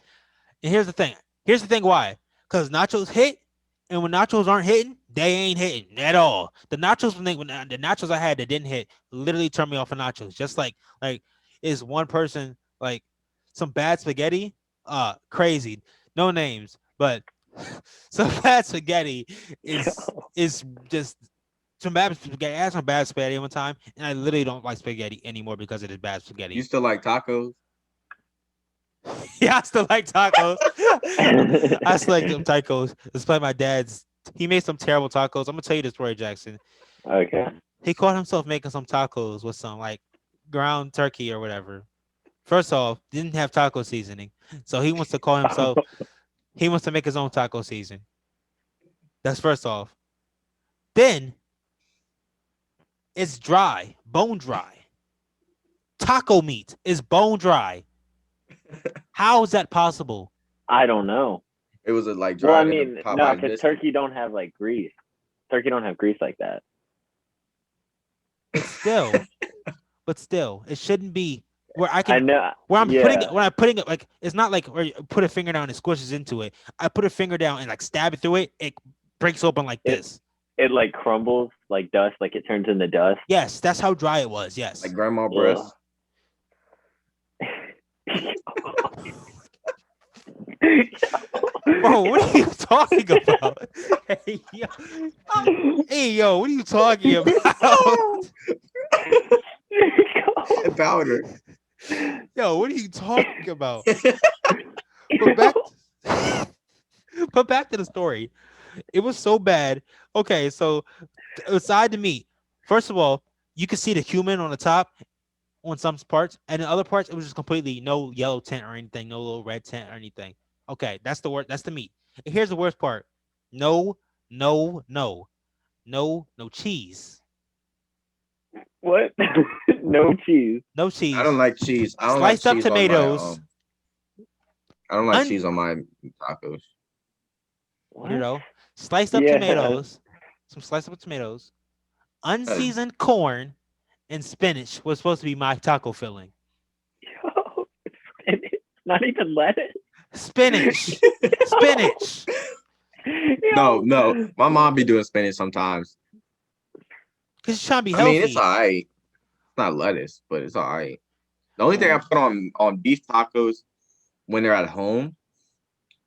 [SPEAKER 1] And here's the thing. Here's the thing why. Because nachos hit, and when nachos aren't hitting, they ain't hitting at all. The nachos when the nachos I had that didn't hit literally turned me off of nachos. Just like is one person like some bad spaghetti, crazy. No names, but some bad spaghetti is just some bad spaghetti. I had some bad spaghetti one time, and I literally don't like spaghetti anymore because it is bad spaghetti.
[SPEAKER 5] You still like tacos?
[SPEAKER 1] Yeah, I still like tacos. I still like them tacos. Despite my dad's, he made some terrible tacos. I'm gonna tell you this story, Jackson.
[SPEAKER 4] Okay.
[SPEAKER 1] He caught himself making some tacos with some like ground turkey or whatever. First off, didn't have taco seasoning, so he wants to call himself. He wants to make his own taco season. That's first off. Then it's dry, bone dry. Taco meat is bone dry. How is that possible?
[SPEAKER 4] I don't know.
[SPEAKER 5] It was like
[SPEAKER 4] Well, I
[SPEAKER 5] dried in
[SPEAKER 4] mean,
[SPEAKER 5] a
[SPEAKER 4] no,
[SPEAKER 5] Popeye
[SPEAKER 4] because
[SPEAKER 5] biscuit.
[SPEAKER 4] turkey don't have like grease. Turkey don't have grease like that.
[SPEAKER 1] But still, it shouldn't be where I
[SPEAKER 4] I
[SPEAKER 1] can
[SPEAKER 4] know.
[SPEAKER 1] where I'm
[SPEAKER 4] yeah.
[SPEAKER 1] putting it like it's not like where you put a finger down and squishes into it. I put a finger down and like stab it through it. It breaks open like this.
[SPEAKER 4] It like crumbles like dust, like it turns into dust.
[SPEAKER 1] Yes, that's how dry it was. Yes.
[SPEAKER 5] Like grandma breast.
[SPEAKER 1] Bro, what are you talking about? Hey yo, what are you talking about?
[SPEAKER 5] Powder.
[SPEAKER 1] Yo, what are you talking about? But back to the story. It was so bad. Okay, so aside the meat, first of all, you could see the cumin on the top on some parts, and in other parts, it was just completely no yellow tint or anything, no little red tint or anything. Okay, that's the word. That's the meat. And here's the worst part: no cheese.
[SPEAKER 4] What? No cheese.
[SPEAKER 1] No cheese.
[SPEAKER 5] I don't like cheese. I don't
[SPEAKER 1] Sliced up
[SPEAKER 5] like cheese
[SPEAKER 1] tomatoes.
[SPEAKER 5] On my, I don't like cheese on my tacos.
[SPEAKER 4] What?
[SPEAKER 1] You know, sliced up tomatoes, some sliced up tomatoes, unseasoned corn, and spinach was supposed to be my taco filling.
[SPEAKER 4] Yo, it's not even lettuce.
[SPEAKER 1] Spinach.
[SPEAKER 5] No. My mom be doing spinach sometimes.
[SPEAKER 1] Because she's trying to be healthy.
[SPEAKER 5] I mean, it's all right. It's not lettuce, but it's all right. The only thing I put on beef tacos when they're at home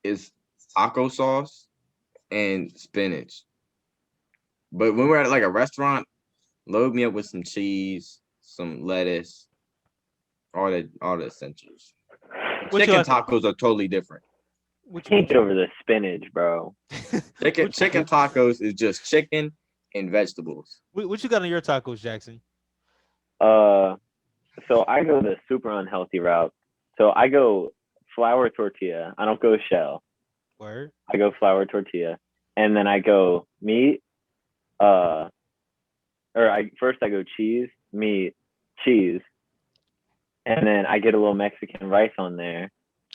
[SPEAKER 5] is taco sauce and spinach. But when we're at like a restaurant, load me up with some cheese, some lettuce, all the essentials. Chicken tacos are totally different.
[SPEAKER 4] Can't get over the spinach, bro.
[SPEAKER 5] Chicken tacos is just chicken and vegetables.
[SPEAKER 1] What you got on your tacos, Jackson?
[SPEAKER 4] So I go the super unhealthy route. So I go flour tortilla. I don't go shell.
[SPEAKER 1] Word.
[SPEAKER 4] I go flour tortilla, and then I go meat. First I go cheese, meat, cheese, and then I get a little Mexican rice on there.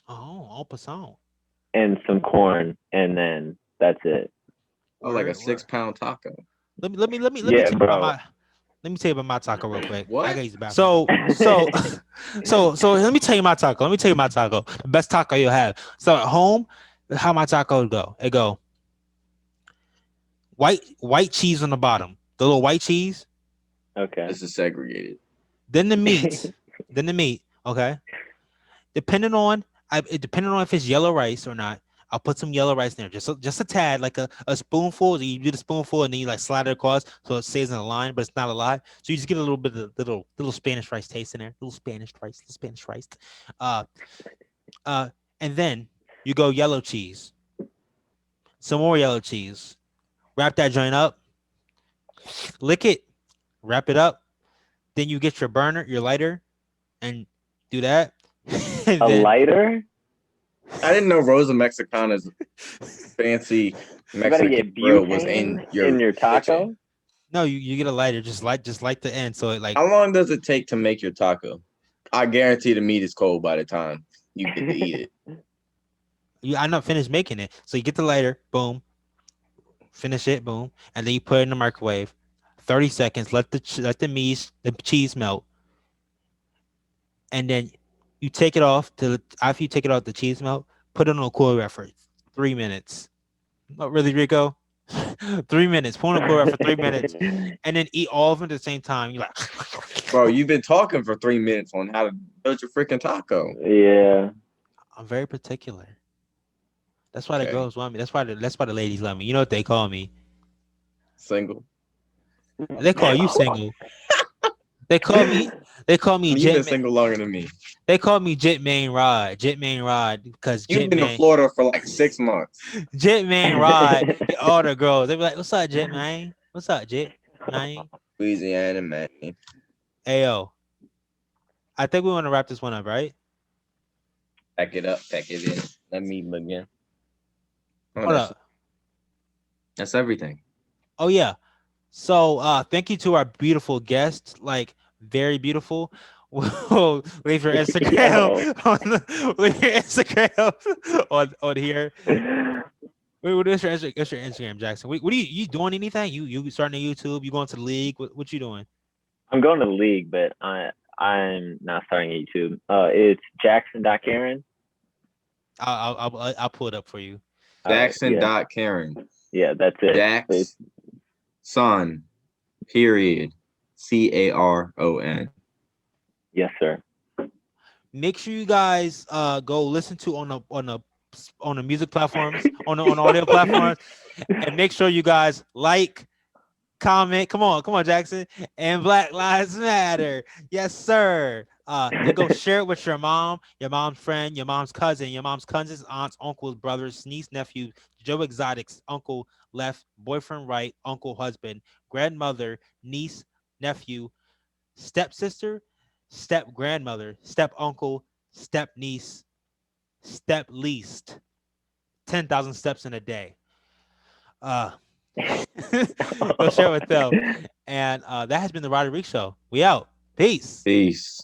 [SPEAKER 1] Oh, all passant.
[SPEAKER 4] And some corn, and then that's it.
[SPEAKER 5] Oh, like a 6-pound taco.
[SPEAKER 1] Let me
[SPEAKER 4] Yeah,
[SPEAKER 1] tell you
[SPEAKER 4] bro.
[SPEAKER 1] about my. Let me tell you about my taco real quick.
[SPEAKER 5] What?
[SPEAKER 1] I gotta use the bathroom. So let me tell you my taco. The best taco you'll have. So at home, how my tacos go? It go white cheese on the bottom. The little white cheese.
[SPEAKER 4] Okay.
[SPEAKER 5] This is segregated.
[SPEAKER 1] Then the meat. then the meat. Okay. Depending on depending on if it's yellow rice or not, I'll put some yellow rice in there, just a tad, like a spoonful. You do the spoonful and then you like slide it across so it stays in a line, but it's not a lot. So you just get a little bit of little Spanish rice taste in there, little Spanish rice. Uh, uh, and then you go yellow cheese, some more yellow cheese. Wrap that joint up, lick it, wrap it up. Then you get your burner, your lighter, and do that. And
[SPEAKER 4] A
[SPEAKER 1] then
[SPEAKER 4] lighter?
[SPEAKER 5] I didn't know Rosa Mexicana's fancy
[SPEAKER 4] You better
[SPEAKER 5] Mexican
[SPEAKER 4] get
[SPEAKER 5] grill was in
[SPEAKER 4] butane
[SPEAKER 5] your
[SPEAKER 4] taco.
[SPEAKER 5] kitchen.
[SPEAKER 1] no, you get a lighter, just light the end, so it like
[SPEAKER 5] How long does it take to make your taco? I guarantee the meat is cold by the time you get to eat it.
[SPEAKER 1] I'm not finished making it. So you get the lighter, boom, finish it, boom, and then you put it in the microwave. 30 seconds, let the cheese melt, and then you take it off till after you take it off the cheese melt, put it on a cool rack for 3 minutes. Not really, Rico. 3 minutes. Put on a cool rack for 3 minutes, and then eat all of them at the same time. You're like,
[SPEAKER 5] Bro, you've been talking for 3 minutes on how to build your freaking taco.
[SPEAKER 4] Yeah.
[SPEAKER 1] I'm very particular. That's why the
[SPEAKER 5] Okay.
[SPEAKER 1] girls want me. That's why the ladies love me. You know what they call me?
[SPEAKER 5] Single.
[SPEAKER 1] They call you single. They call me
[SPEAKER 5] You've
[SPEAKER 1] Jet
[SPEAKER 5] been
[SPEAKER 1] Man.
[SPEAKER 5] single longer than me.
[SPEAKER 1] They call me Jet Main Rod. Jet Main Rod because
[SPEAKER 5] You've
[SPEAKER 1] Jet
[SPEAKER 5] been to
[SPEAKER 1] Man
[SPEAKER 5] Florida for like 6 months.
[SPEAKER 1] Jet Main Rod get all the girls. They be like, "What's up, Jet Man? What's up, Jet Man?"
[SPEAKER 5] Louisiana, man.
[SPEAKER 1] Ayo. I think we want to wrap this one up, right?
[SPEAKER 5] Pack it up, pack it in. Let me begin. Oh,
[SPEAKER 1] Hold
[SPEAKER 5] that's,
[SPEAKER 1] up.
[SPEAKER 5] that's everything.
[SPEAKER 1] Oh yeah. So thank you to our beautiful guest, like very beautiful. We'll leave your Instagram leave your Instagram on here. Wait, what's your Instagram, Jackson? What are you doing anything? You starting a YouTube? You going to the league? What you doing?
[SPEAKER 4] I'm going to the league, but I'm not starting YouTube. It's Jackson.Caron.
[SPEAKER 1] I'll pull it up for you.
[SPEAKER 5] Jackson
[SPEAKER 4] Yeah.
[SPEAKER 5] Caron.
[SPEAKER 4] Yeah, that's it.
[SPEAKER 5] Jax Son. Period. Caron.
[SPEAKER 4] Yes, sir.
[SPEAKER 1] Make sure you guys go listen to on the music platforms, on audio platforms, and make sure you guys like, comment. Come on, Jackson. And Black Lives Matter. Yes, sir. And go share it with your mom, your mom's friend, your mom's cousin, your mom's cousins, aunts, uncles, brothers, niece, nephew, Joe Exotics, uncle left, boyfriend right, uncle husband, grandmother, niece, nephew, stepsister, step grandmother, step uncle, step niece, step least. 10,000 steps in a day. Go share with them. And that has been the Rod&Reek Show. We out. Peace.
[SPEAKER 5] Peace.